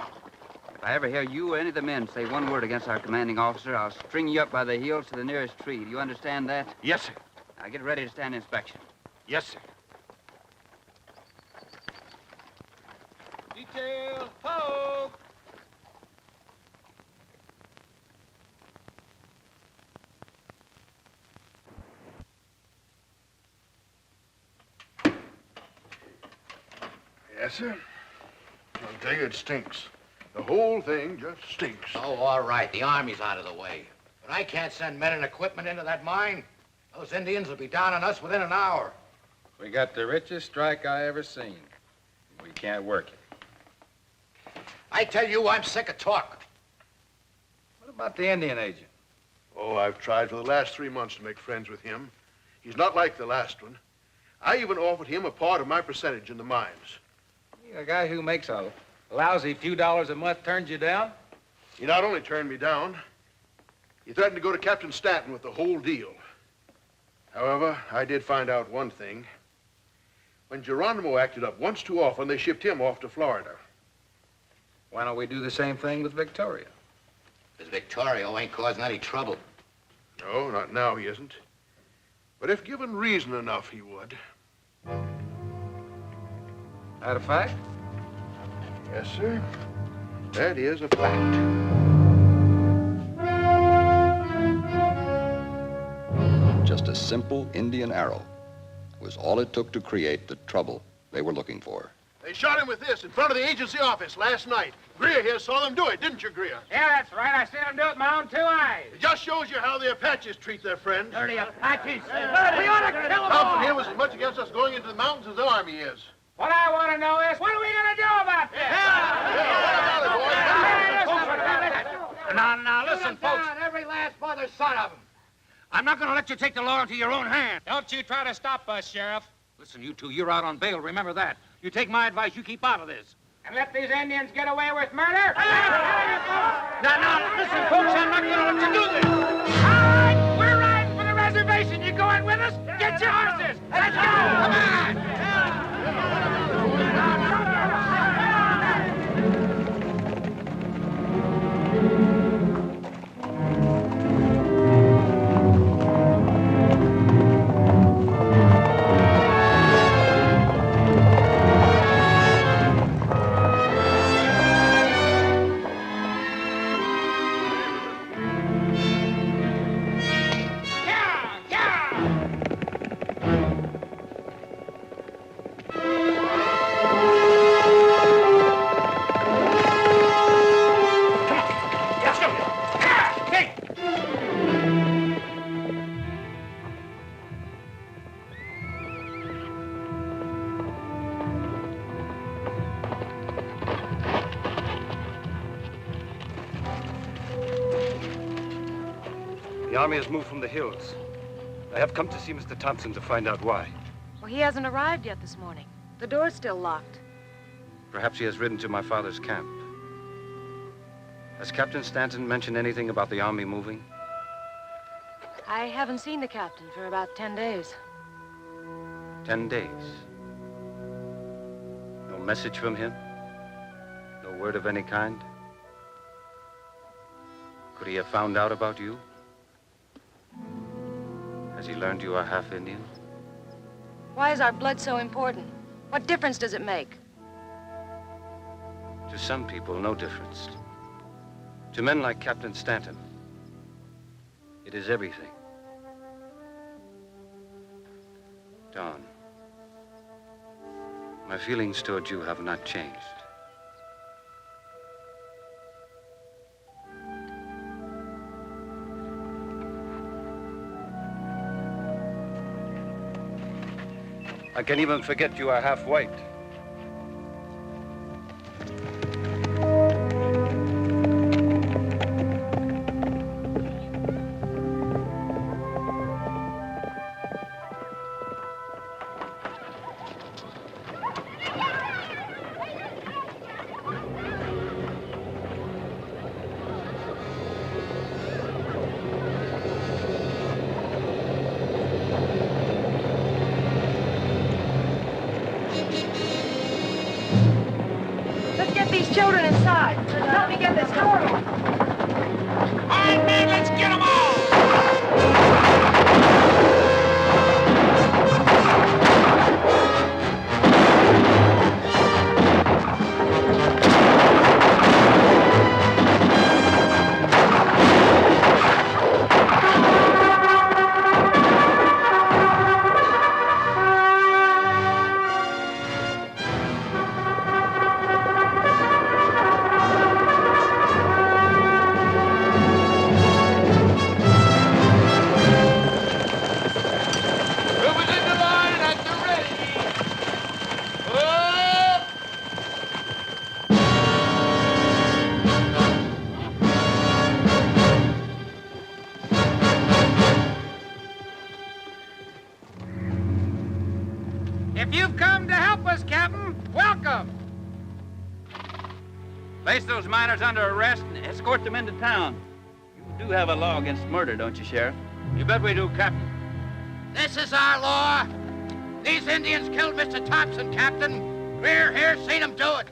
Speaker 9: If I ever hear you or any of the men say one word against our commanding officer, I'll string you up by the heels to the nearest tree. Do you understand that?
Speaker 5: Yes, sir.
Speaker 9: Now get ready to stand inspection.
Speaker 5: Yes, sir.
Speaker 17: Detail, poke!
Speaker 16: Yes, sir. I'll tell you, it stinks. The whole thing just stinks.
Speaker 14: Oh, all right. The Army's out of the way. But I can't send men and equipment into that mine. Those Indians will be down on us within an hour.
Speaker 17: We got the richest strike I ever seen. We can't work it.
Speaker 14: I tell you, I'm sick of talk.
Speaker 17: about the Indian agent?
Speaker 16: Oh, I've tried for the last 3 months to make friends with him. He's not like the last one. I even offered him a part of my percentage in the mines.
Speaker 17: A guy who makes a lousy few dollars a month turns you down?
Speaker 16: He not only turned me down, he threatened to go to Captain Stanton with the whole deal. However, I did find out one thing. When Geronimo acted up once too often, they shipped him off to Florida.
Speaker 17: Why don't we do the same thing with Victoria?
Speaker 14: Because Victorio ain't causing any trouble.
Speaker 16: No, not now he isn't. But if given reason enough, he would.
Speaker 17: That a fact?
Speaker 16: Yes, sir. That is a fact.
Speaker 1: Just a simple Indian arrow was all it took to create the trouble they were looking for.
Speaker 16: They shot him with this in front of the agency office last night. Greer here saw them do it, didn't you, Greer?
Speaker 3: Yeah, that's right. I seen him do it with my own 2 eyes.
Speaker 16: It just shows you how the Apaches treat their friends.
Speaker 3: Dirty Apaches.
Speaker 16: We ought to kill them all. Tom from here was as much against us going into the mountains as the Army is.
Speaker 3: What I want to know is, what are we going to do about this?
Speaker 14: Now, listen, folks.
Speaker 3: Every last mother's son of them.
Speaker 14: I'm not going to let you take the law into your own hands.
Speaker 3: Don't you try to stop us, Sheriff.
Speaker 14: Listen, you two, you're out on bail. Remember that. You take my advice, you keep out of this.
Speaker 3: And let these Indians get away with murder?
Speaker 14: Now, listen, folks, I'm not going to let you do this.
Speaker 3: All right, we're riding for the reservation. You going with us? Get your horses. Let's go. Come on.
Speaker 20: The army has moved from the hills. I have come to see Mr. Thompson to find out why.
Speaker 13: Well, he hasn't arrived yet this morning. The door's still locked.
Speaker 20: Perhaps he has ridden to my father's camp. Has Captain Stanton mentioned anything about the army moving?
Speaker 13: I haven't seen the captain for about 10 days.
Speaker 20: 10 days. No message from him? No word of any kind? Could he have found out about you? Has he learned you are half Indian?
Speaker 13: Why is our blood so important? What difference does it make?
Speaker 20: To some people, no difference. To men like Captain Stanton, it is everything. Don, my feelings toward you have not changed. I can even forget you are half white.
Speaker 13: These children inside. Help me get this door open.
Speaker 3: All right, men, let's get them all. you've come to help us, Captain, welcome.
Speaker 9: Place those miners under arrest and escort them into town. You do have a law against murder, don't you, Sheriff?
Speaker 3: You bet we do, Captain.
Speaker 14: This is our law. These Indians killed Mr. Thompson, Captain. We're here seen them do it.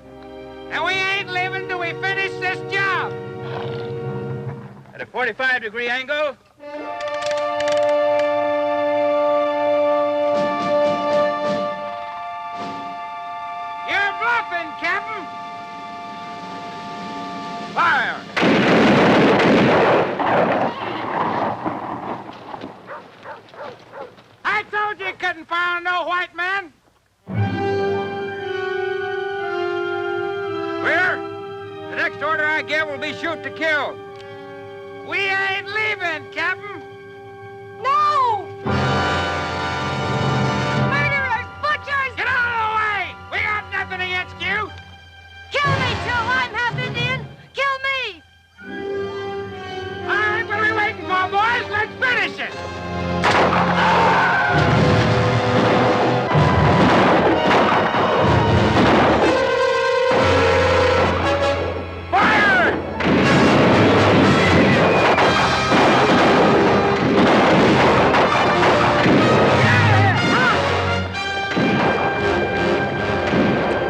Speaker 3: And we ain't leaving till we finish this job.
Speaker 9: At a 45-degree angle.
Speaker 3: You're bluffing, Captain. Fire! I told you couldn't find no white man. Clear? The next order I give will be shoot to kill. We ain't leaving, Captain.
Speaker 13: No! Murderers! Butchers!
Speaker 3: Get out of the way! We got nothing against you.
Speaker 13: Kill me, Joe! I'm half Indian! Kill me!
Speaker 3: All right, what are we waiting for, boys? Let's finish it! Fire!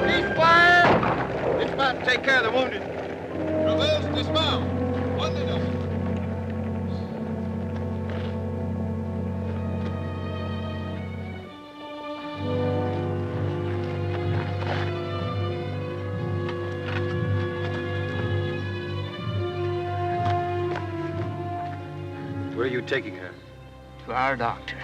Speaker 17: Ceasefire! Dismount and take care of the wounded. Traverse, dismount. One minute.
Speaker 20: Where are you taking her?
Speaker 9: To our doctor.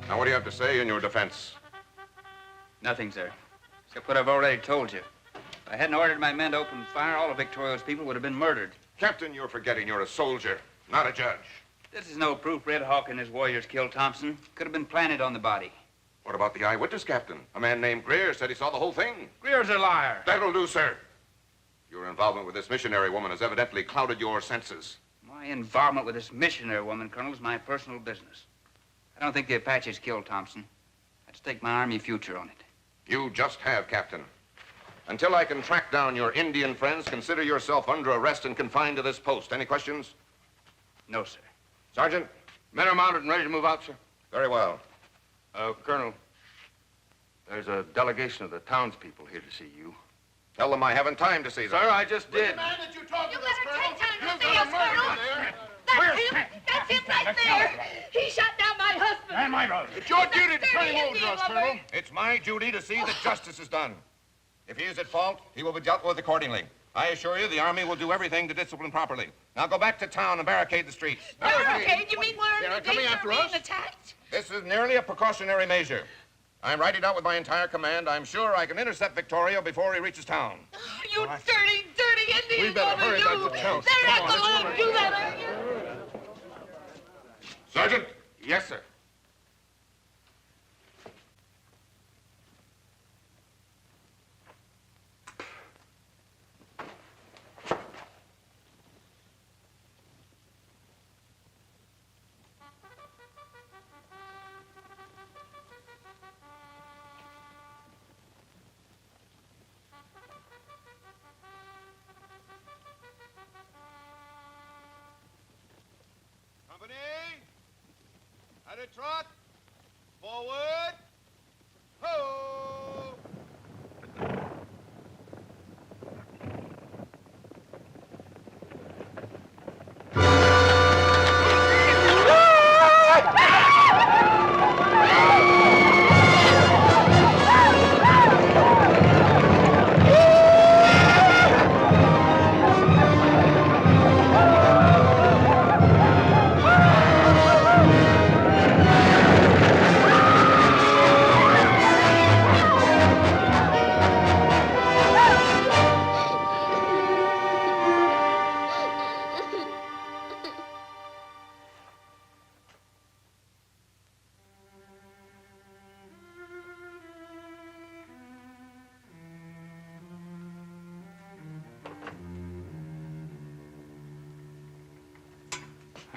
Speaker 19: Now, what do you have to say in your defense?
Speaker 9: Nothing, sir. Except what I've already told you. If I hadn't ordered my men to open fire, all of Victorio's people would have been murdered.
Speaker 19: Captain, you're forgetting you're a soldier, not a judge.
Speaker 9: This is no proof Red Hawk and his warriors killed Thompson. Could have been planted on the body.
Speaker 19: What about the eyewitness, Captain? A man named Greer said he saw the whole thing.
Speaker 3: Greer's a liar.
Speaker 19: That'll do, sir. Your involvement with this missionary woman has evidently clouded your senses.
Speaker 9: My involvement with this missionary woman, Colonel, is my personal business. I don't think the Apaches killed Thompson. I'd stake my Army future on it.
Speaker 19: You just have, Captain. Until I can track down your Indian friends, consider yourself under arrest and confined to this post. Any questions?
Speaker 9: No, sir.
Speaker 19: Sergeant?
Speaker 5: Men are mounted and ready to move out, sir.
Speaker 19: Very well.
Speaker 5: Colonel, there's a delegation of the townspeople here to see you.
Speaker 19: Tell them I haven't time to see them.
Speaker 5: Sir, I just did.
Speaker 16: The man that you talked
Speaker 13: You
Speaker 16: to,
Speaker 13: better
Speaker 16: Colonel.
Speaker 13: take time to
Speaker 16: You've
Speaker 13: see
Speaker 16: got
Speaker 13: us,
Speaker 16: a murderer
Speaker 13: Colonel.
Speaker 16: there.
Speaker 13: That's him! That's him right there! He shot down my husband!
Speaker 16: And my brother. It's your duty to turn
Speaker 13: dirty
Speaker 16: him over to
Speaker 13: Indian
Speaker 16: us,
Speaker 13: woman.
Speaker 16: Colonel.
Speaker 19: It's my duty to see that justice is done. If he is at fault, he will be dealt with accordingly. I assure you the Army will do everything to discipline properly. Now go back to town and barricade the streets.
Speaker 13: Barricade? You mean we're
Speaker 16: They're
Speaker 13: in
Speaker 16: coming
Speaker 13: danger
Speaker 16: after
Speaker 13: of being
Speaker 16: us?
Speaker 13: attacked?
Speaker 19: This is merely a precautionary measure. I'm writing out with my entire command. I'm sure I can intercept Victorio before he reaches town.
Speaker 13: Oh, you dirty, dirty Indian
Speaker 16: We better
Speaker 13: woman,
Speaker 16: hurry
Speaker 13: you!
Speaker 16: back to town.
Speaker 13: They're
Speaker 16: Come
Speaker 13: not
Speaker 16: on,
Speaker 13: going to
Speaker 16: let's
Speaker 13: let him do that, are you?
Speaker 19: Sergeant? Yes, sir.
Speaker 16: Company, at a trot, forward, ho!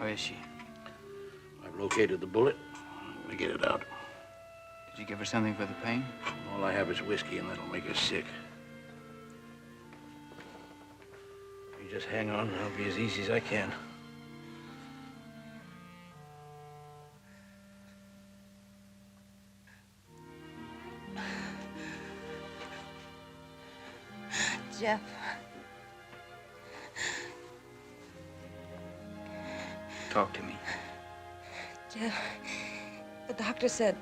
Speaker 9: How is she?
Speaker 14: I've located the bullet. We get it out.
Speaker 9: Did you give her something for the pain?
Speaker 14: All I have is whiskey, and that'll make her sick. You just hang on, and I'll be as easy as I can.
Speaker 13: Jeff.
Speaker 9: Talk to me.
Speaker 13: Jeff, the doctor said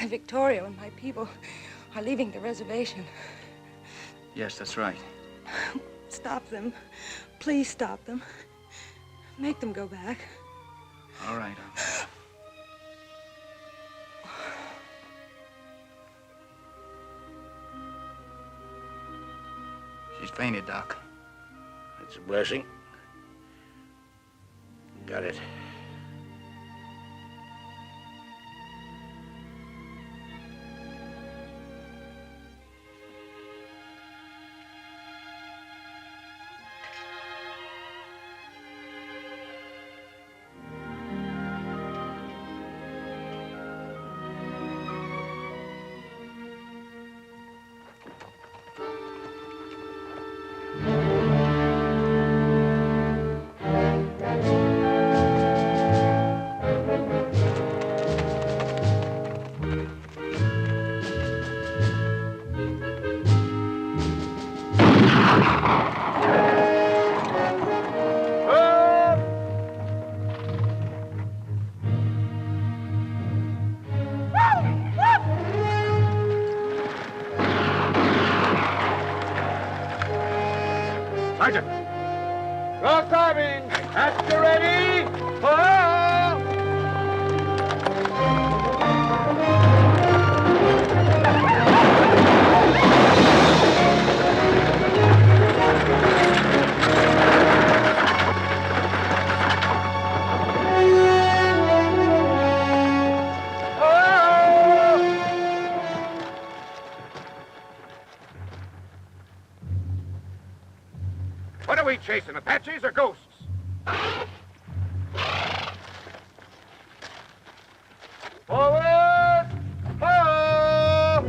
Speaker 13: Victoria and my people are leaving the reservation.
Speaker 9: Yes, that's right.
Speaker 13: Stop them. Please stop them. Make them go back.
Speaker 9: All right. She's fainted, Doc.
Speaker 14: That's a blessing. Got it.
Speaker 3: Sergeant! Rock arming! After ready!
Speaker 5: What are we chasing, Apaches or ghosts?
Speaker 3: Forward! Ho!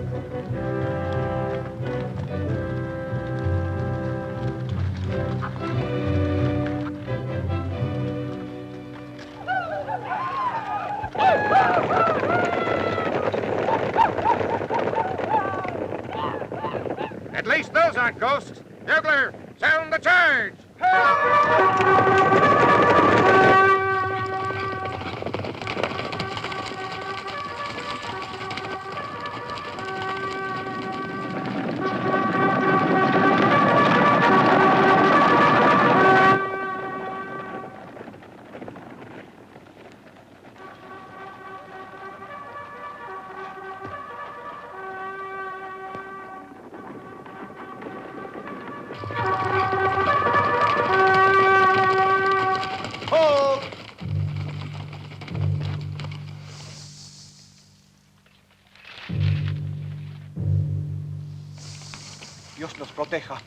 Speaker 5: At least those aren't ghosts. Bugler, sound the charge!
Speaker 6: Dios nos proteja.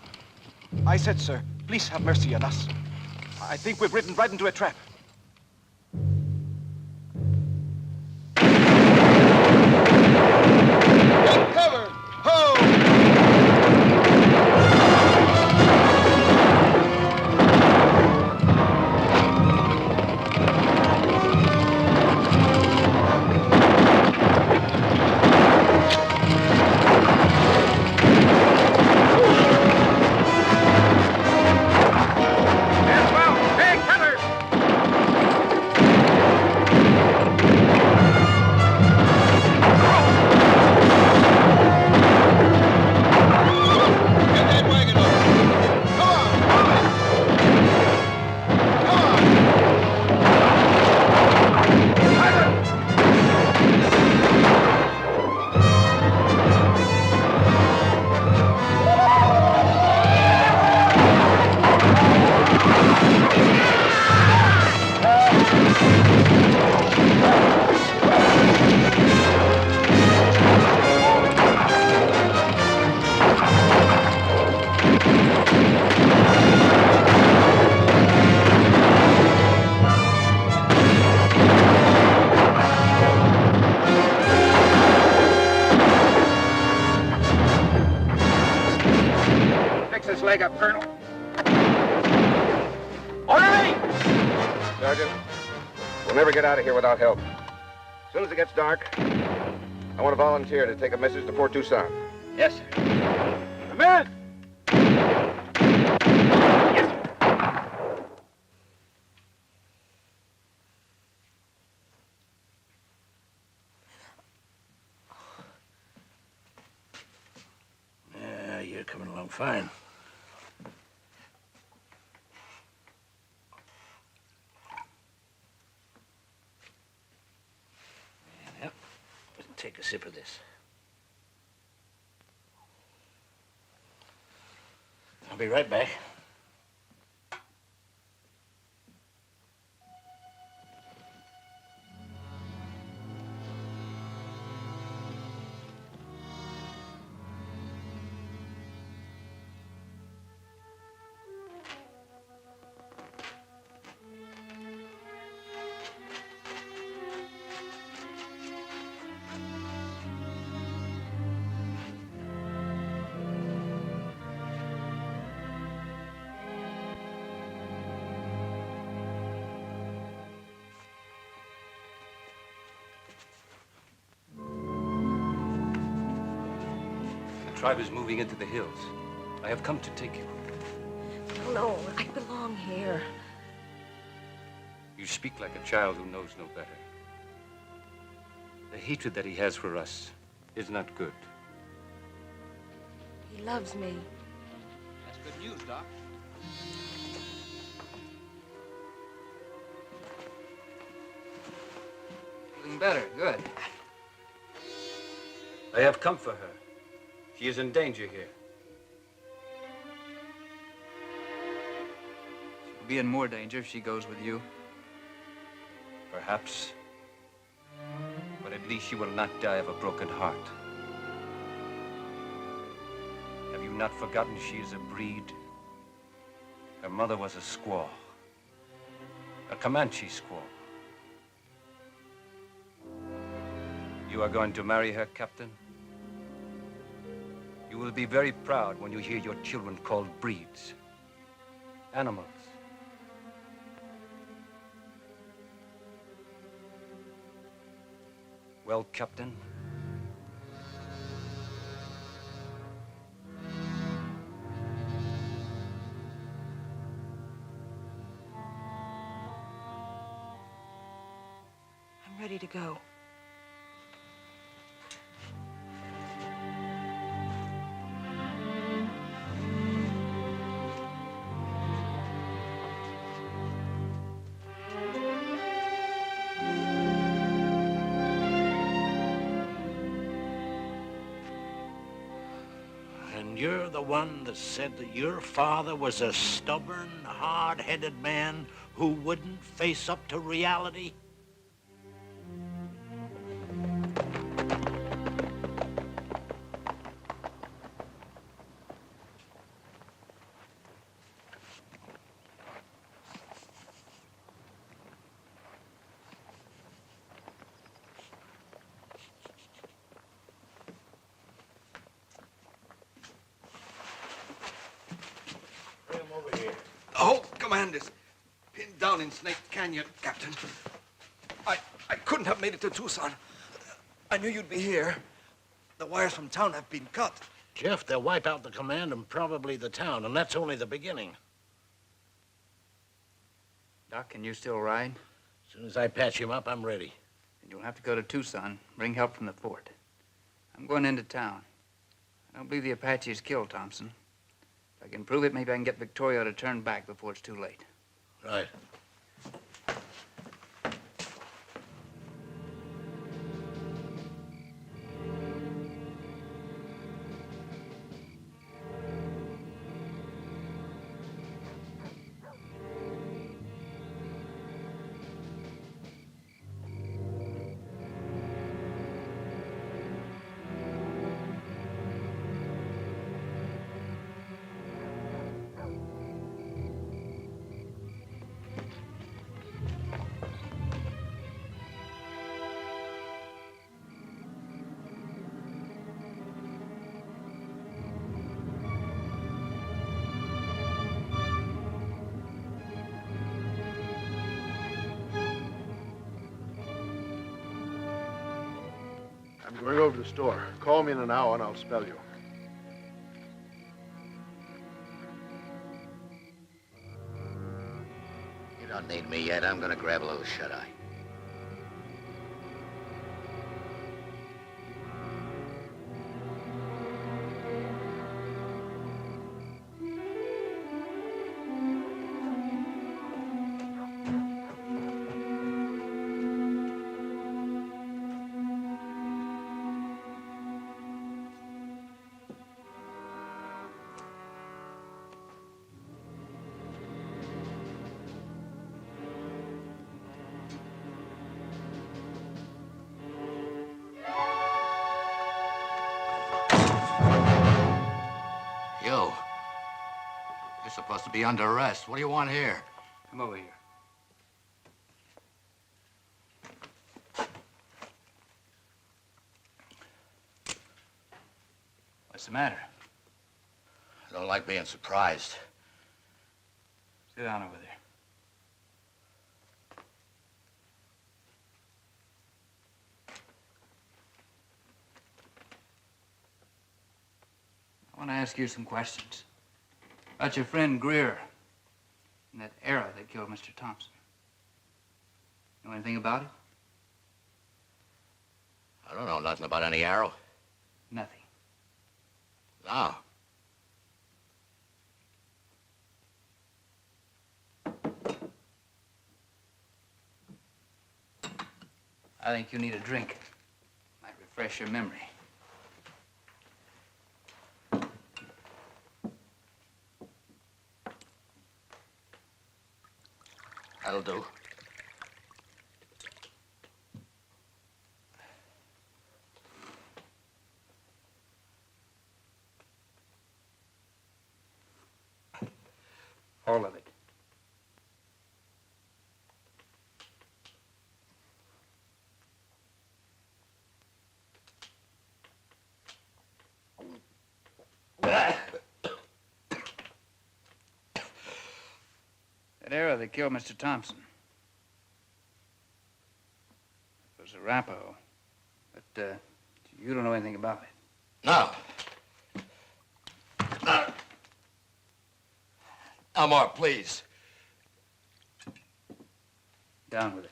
Speaker 6: I said, sir, please have mercy on us. I think we've ridden right into a trap.
Speaker 3: Take cover! Ho!
Speaker 5: Take cover!
Speaker 3: his leg up, Colonel. Orderly!
Speaker 19: Sergeant, we'll never get out of here without help. As soon as it gets dark, I want a volunteer to take a message to Fort Tucson.
Speaker 3: Yes, sir. Come in!
Speaker 14: Yeah, you're coming along fine. Yep. Take a sip of this. I'll be right back.
Speaker 12: The tribe is moving into the hills. I have come to take you.
Speaker 13: No, I belong here.
Speaker 12: You speak like a child who knows no better. The hatred that he has for us is not good.
Speaker 13: He loves me.
Speaker 9: That's good news, Doc. Feeling better, good.
Speaker 12: I have come for her. She is in danger here.
Speaker 9: She'll be in more danger if she goes with you.
Speaker 12: Perhaps. But at least she will not die of a broken heart. Have you not forgotten she is a breed? Her mother was a squaw. A Comanche squaw. You are going to marry her, Captain? You will be very proud when you hear your children called breeds. Animals. Well, Captain?
Speaker 13: I'm ready to go.
Speaker 14: And you're the one that said that your father was a stubborn, hard-headed man who wouldn't face up to reality?
Speaker 4: The whole command is pinned down in Snake Canyon, Captain. I couldn't have made it to Tucson. I knew you'd be here. The wires from town have been cut.
Speaker 14: Jeff, they'll wipe out the command and probably the town, and that's only the beginning.
Speaker 9: Doc, can you still ride?
Speaker 14: As soon as I patch him up, I'm ready.
Speaker 9: And you'll have to go to Tucson, bring help from the fort. I'm going into town. I don't believe the Apaches killed Thompson. If I can prove it, maybe I can get Victoria to turn back before it's too late.
Speaker 14: Right.
Speaker 16: I'm going over to the store. Call me in an hour and I'll spell you.
Speaker 21: You don't need me yet. I'm gonna grab a little shut-eye. You. You're supposed to be under arrest. What do you want here?
Speaker 9: Come over here. What's the matter?
Speaker 21: I don't like being surprised.
Speaker 9: Sit down over there. I want to ask you some questions. About your friend Greer and that arrow that killed Mr. Thompson. Know anything about it?
Speaker 21: I don't know nothing about any arrow.
Speaker 9: Nothing.
Speaker 21: No.
Speaker 9: I think you need a drink. Might refresh your memory.
Speaker 21: That'll do.
Speaker 9: All of it. That arrow that killed Mr. Thompson. It was a Arapaho. But, you don't know anything about it.
Speaker 21: No. No more, please.
Speaker 9: Down with it.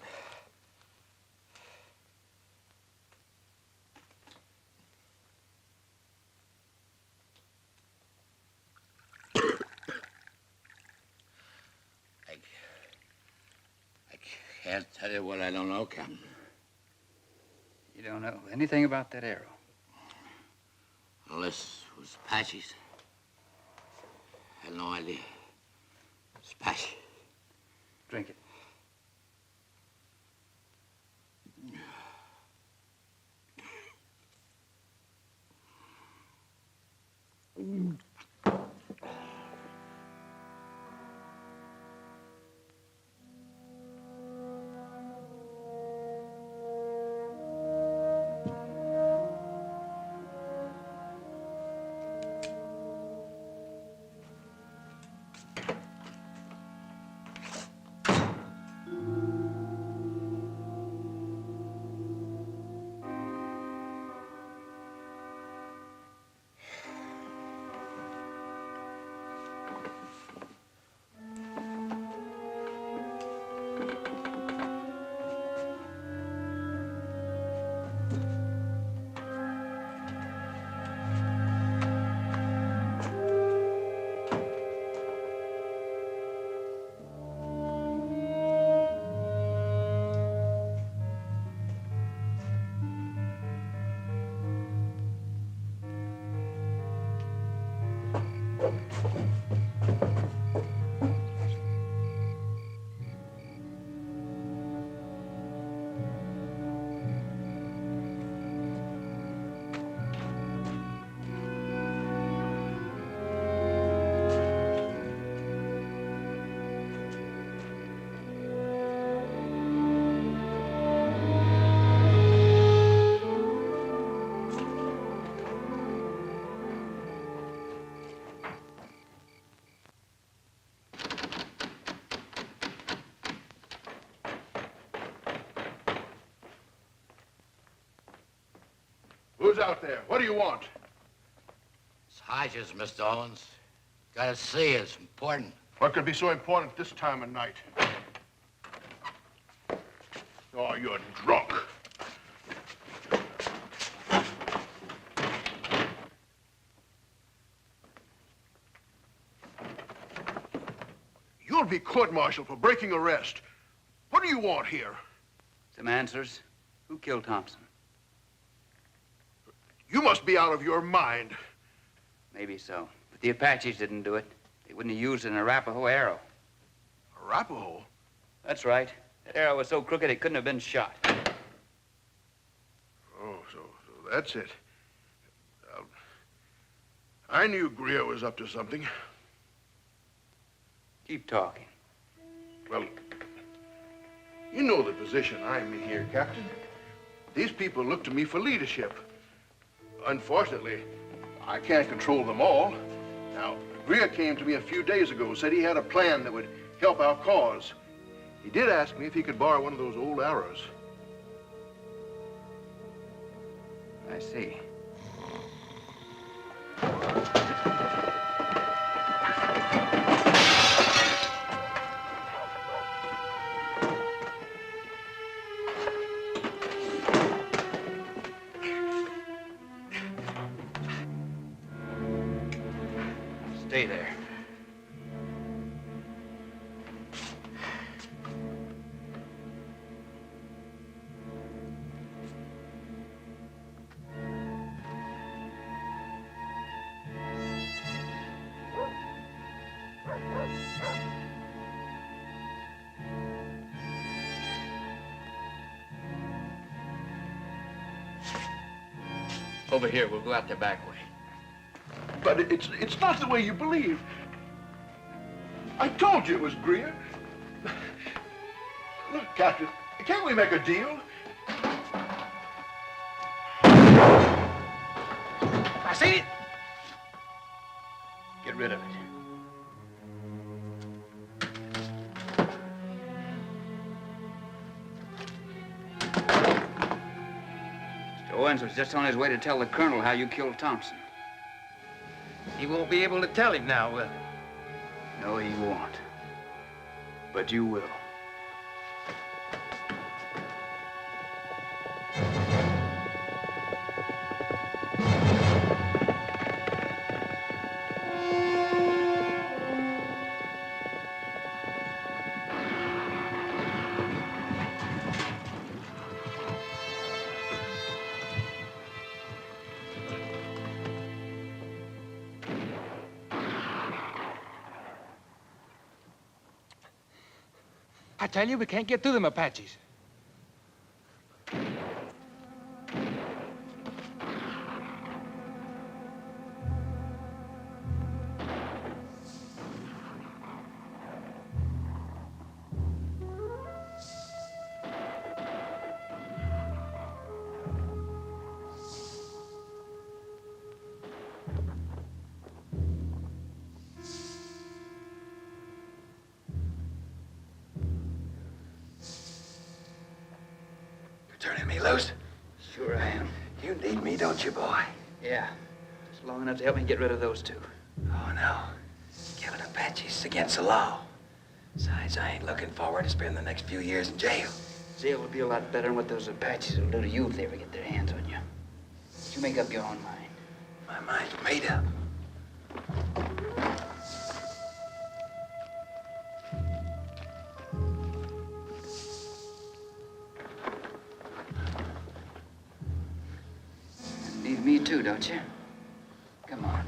Speaker 21: I can't tell you what I don't know, Captain.
Speaker 9: You don't know anything about that arrow?
Speaker 21: Well, this was Apache's. I had no idea. It's Apache.
Speaker 9: Drink it.
Speaker 16: Who's out there? What do you want?
Speaker 21: It's Hodges, Mr. Owens. Gotta see you. It's important.
Speaker 16: What could be so important at this time of night? Oh, you're drunk. You'll be court-martialed for breaking arrest. What do you want here?
Speaker 9: Some answers. Who killed Thompson?
Speaker 16: You must be out of your mind.
Speaker 9: Maybe so. But the Apaches didn't do it. They wouldn't have used an Arapaho arrow.
Speaker 16: Arapaho?
Speaker 9: That's right. That arrow was so crooked it couldn't have been shot.
Speaker 16: Oh, so that's it. I knew Greer was up to something.
Speaker 9: Keep talking.
Speaker 16: Well, you know the position I'm in here, Captain. These people look to me for leadership. Unfortunately, I can't control them all. Now, Greer came to me a few days ago, said he had a plan that would help our cause. He did ask me if he could borrow one of those old arrows.
Speaker 9: I see. Stay there. Over here, we'll go out the back way.
Speaker 16: But it's not the way you believe. I told you it was Greer. Look, Captain, can't we make a deal?
Speaker 9: I see it. Get rid of it. Mr. Owens was just on his way to tell the colonel how you killed Thompson.
Speaker 10: He won't be able to tell him now, will he?
Speaker 9: No, he won't. But you will.
Speaker 10: I tell you, we can't get through them Apaches.
Speaker 9: Turning me loose? Sure I am. You need me, don't you, boy? Yeah. Just long enough to help me get rid of those two. Oh, no. Killing Apaches against the law. Besides, I ain't looking forward to spending the next few years in jail. Jail would be a lot better than what those Apaches will do to you if they ever get their hands on you. But you make up your own mind. My mind's made up. Need me too, don't you? Come on.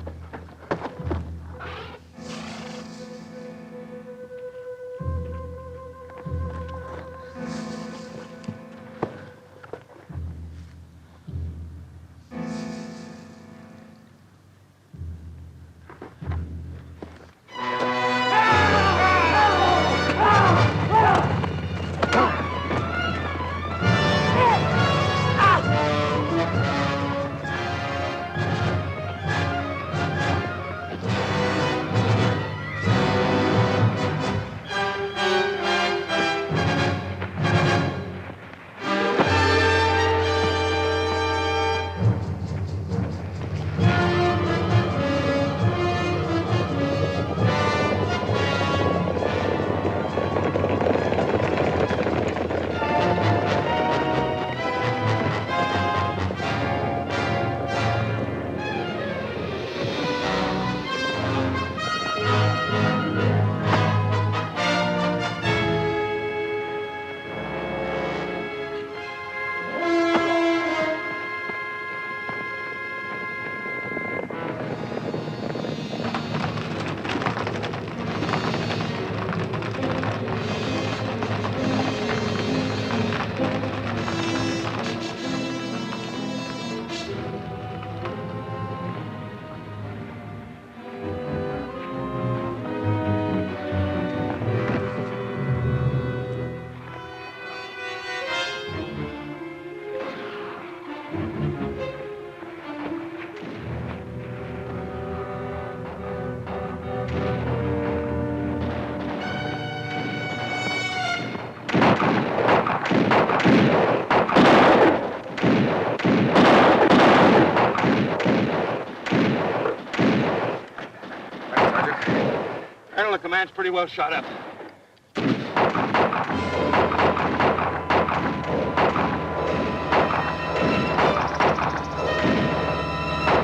Speaker 10: of command's pretty well shot up.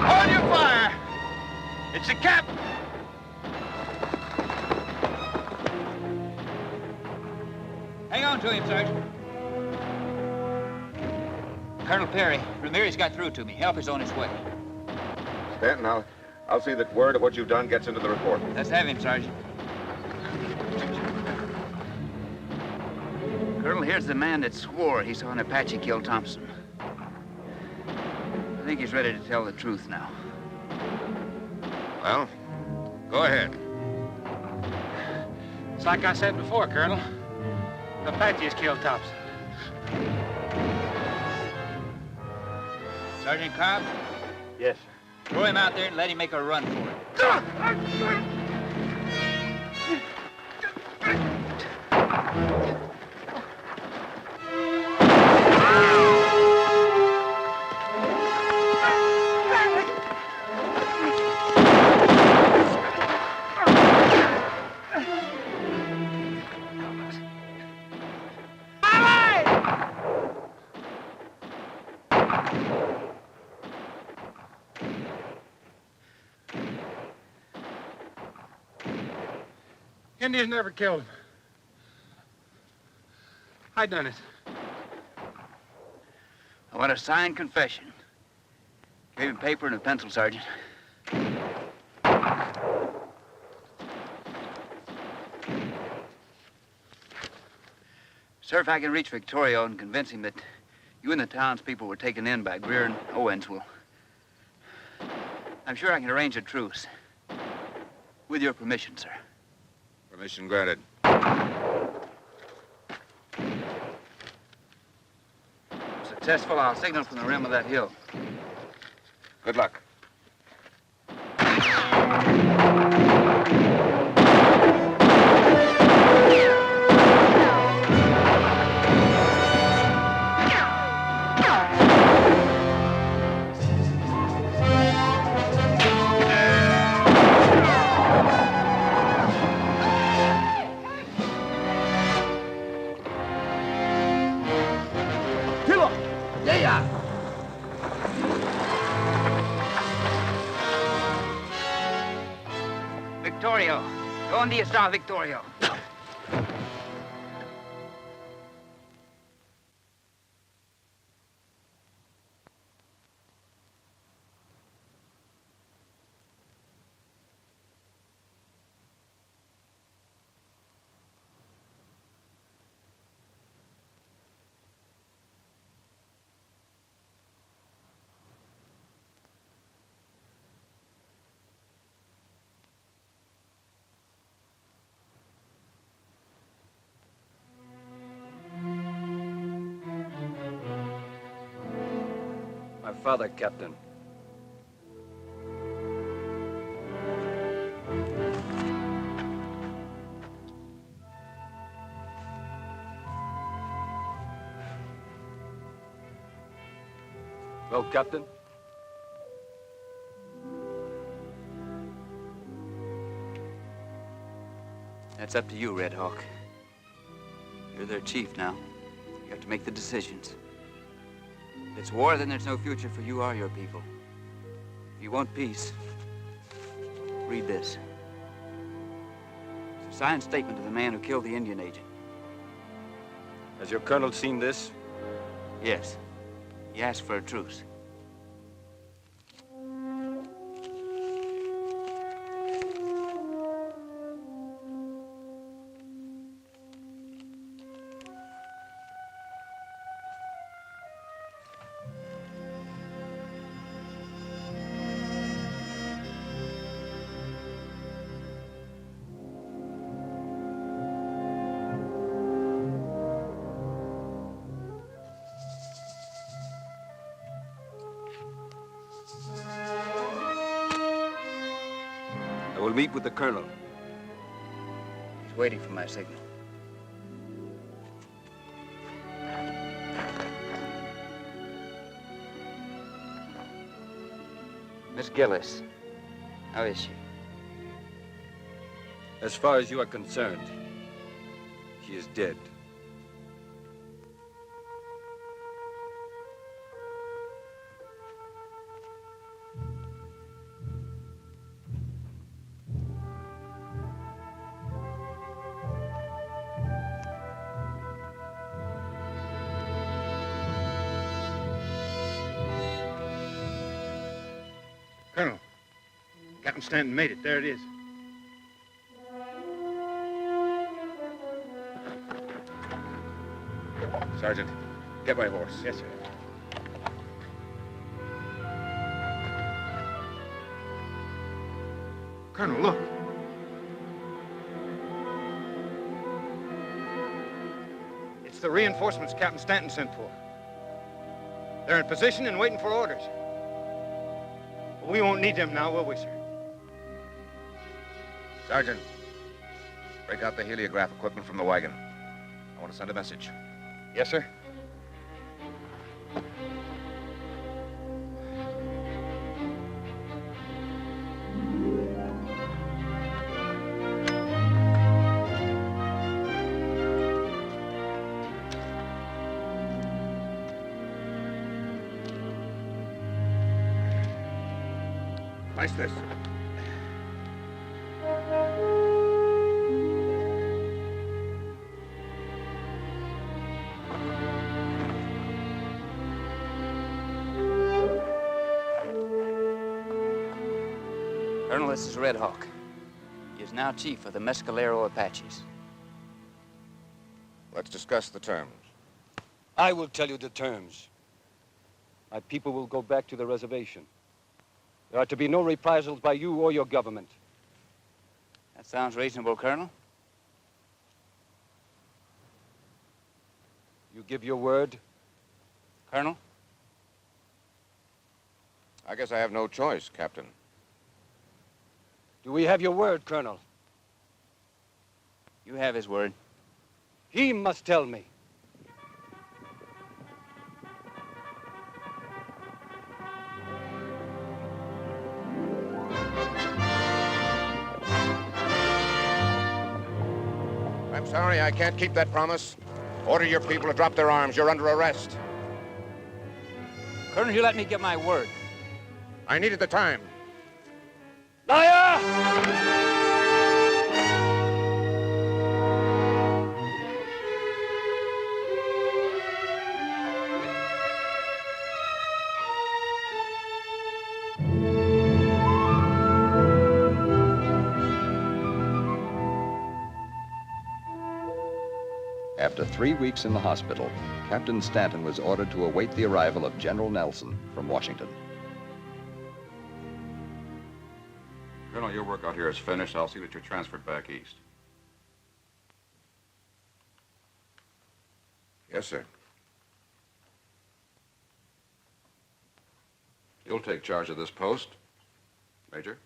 Speaker 10: Hold your fire! It's the captain!
Speaker 3: Hang on to him, Sergeant. Colonel Perry, Ramirez got through to me. Help is on its way.
Speaker 19: Stanton, I'll see that word of what you've done gets into the report.
Speaker 3: Let's have him, Sergeant. Colonel, here's the man that swore he saw an Apache kill Thompson. I think he's ready to tell the truth now.
Speaker 19: Well, go ahead.
Speaker 17: It's like I said before, Colonel. The Apaches killed Thompson.
Speaker 3: Sergeant Cobb?
Speaker 10: Yes.
Speaker 3: Throw him out there and let him make a run for it.
Speaker 17: Indians never killed him. I done it.
Speaker 3: I want a signed confession. Give him paper and a pencil, Sergeant. Sir, if I can reach Victorio and convince him that you and the townspeople were taken in by Greer and Owens, I'm sure I can arrange a truce. With your permission, sir.
Speaker 19: Permission granted.
Speaker 3: If successful, I'll signal from the rim of that hill.
Speaker 19: Good luck.
Speaker 3: Victorio. ¿Dónde está Victorio?
Speaker 12: My father, Captain. Well, Captain?
Speaker 3: That's up to you, Red Hawk. You're their chief now. You have to make the decisions. If it's war, then there's no future for you or your people. If you want peace, read this. It's a signed statement of the man who killed the Indian agent.
Speaker 12: Has your colonel seen this?
Speaker 3: Yes. He asked for a truce.
Speaker 12: I will meet with the colonel.
Speaker 3: He's waiting for my signal. Miss Gillis, how is she?
Speaker 20: As far as you are concerned, she is dead.
Speaker 5: Colonel, Captain Stanton made it. There it is.
Speaker 19: Sergeant, get my horse.
Speaker 5: Yes, sir. Colonel, look. It's the reinforcements Captain Stanton sent for. They're in position and waiting for orders. But we won't need them now, will we, sir?
Speaker 19: Sergeant, break out the heliograph equipment from the wagon. I want to send a message.
Speaker 5: Yes, sir.
Speaker 19: Place this.
Speaker 9: Colonel, this is Red Hawk. He is now chief of the Mescalero Apaches.
Speaker 19: Let's discuss the terms.
Speaker 20: I will tell you the terms. My people will go back to the reservation. There are to be no reprisals by you or your government.
Speaker 9: That sounds reasonable, Colonel.
Speaker 20: You give your word?
Speaker 9: Colonel?
Speaker 19: I guess I have no choice, Captain.
Speaker 20: Do we have your word, Colonel?
Speaker 9: You have his word.
Speaker 20: He must tell me.
Speaker 19: I'm sorry, I can't keep that promise. Order your people to drop their arms. You're under arrest.
Speaker 9: Colonel, you let me get my word.
Speaker 19: I needed the time.
Speaker 20: Liar!
Speaker 1: After 3 weeks in the hospital, Captain Stanton was ordered to await the arrival of General Nelson from Washington.
Speaker 11: Colonel, your work out here is finished. I'll see that you're transferred back east.
Speaker 19: Yes, sir.
Speaker 11: You'll take charge of this post, Major.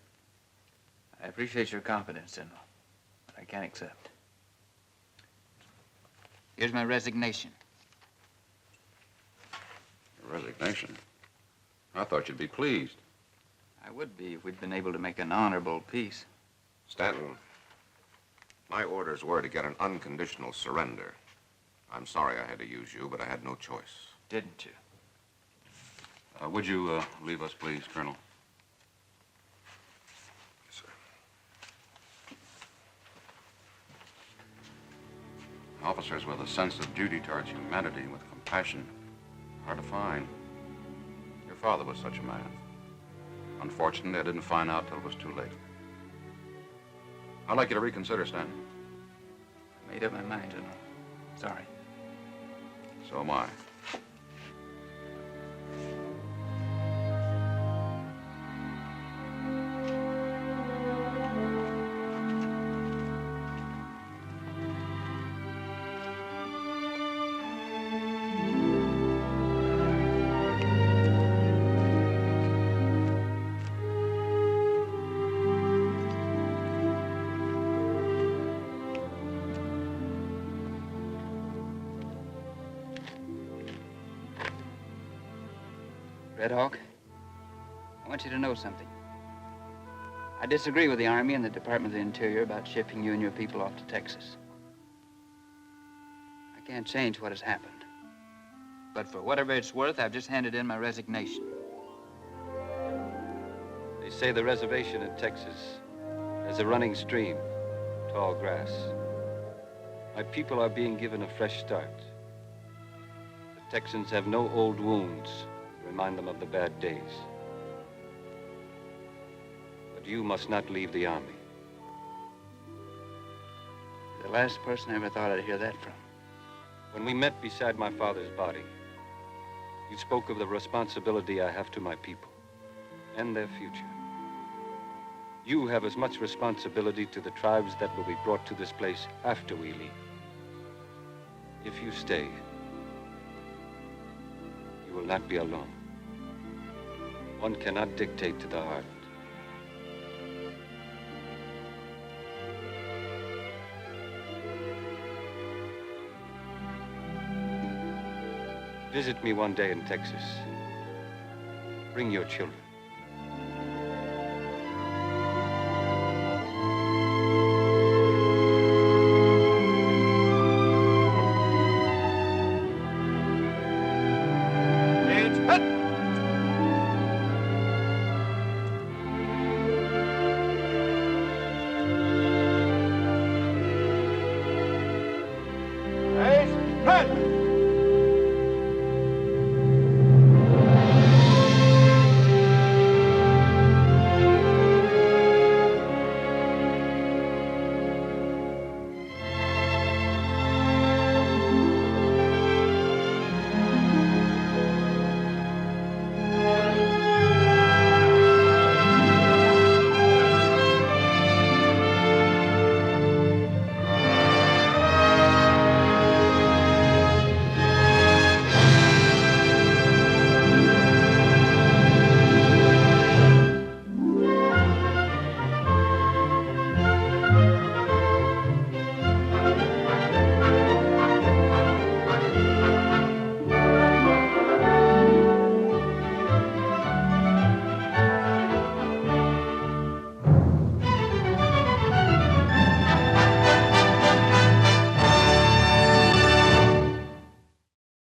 Speaker 9: I appreciate your confidence, General, but I can't accept. Here's my resignation.
Speaker 11: Your resignation? I thought you'd be pleased.
Speaker 9: I would be if we'd been able to make an honorable peace.
Speaker 19: Stanton, my orders were to get an unconditional surrender. I'm sorry I had to use you, but I had no choice.
Speaker 9: Didn't you?
Speaker 11: Would you leave us, please, Colonel?
Speaker 19: Yes, sir.
Speaker 11: Officers with a sense of duty towards humanity and with compassion, hard to find. Your father was such a man. Unfortunately, I didn't find out till it was too late. I'd like you to reconsider, Stanton.
Speaker 9: I made up my mind, General. Sorry.
Speaker 11: So am I.
Speaker 9: Red Hawk, I want you to know something. I disagree with the Army and the Department of the Interior about shipping you and your people off to Texas. I can't change what has happened. But for whatever it's worth, I've just handed in my resignation.
Speaker 20: They say the reservation in Texas has a running stream, tall grass. My people are being given a fresh start. The Texans have no old wounds to remind them of the bad days. But you must not leave the Army.
Speaker 9: You're the last person I ever thought I'd hear that from.
Speaker 20: When we met beside my father's body, you spoke of the responsibility I have to my people and their future. You have as much responsibility to the tribes that will be brought to this place after we leave. If you stay, you will not be alone. One cannot dictate to the heart. Visit me one day in Texas. Bring your children.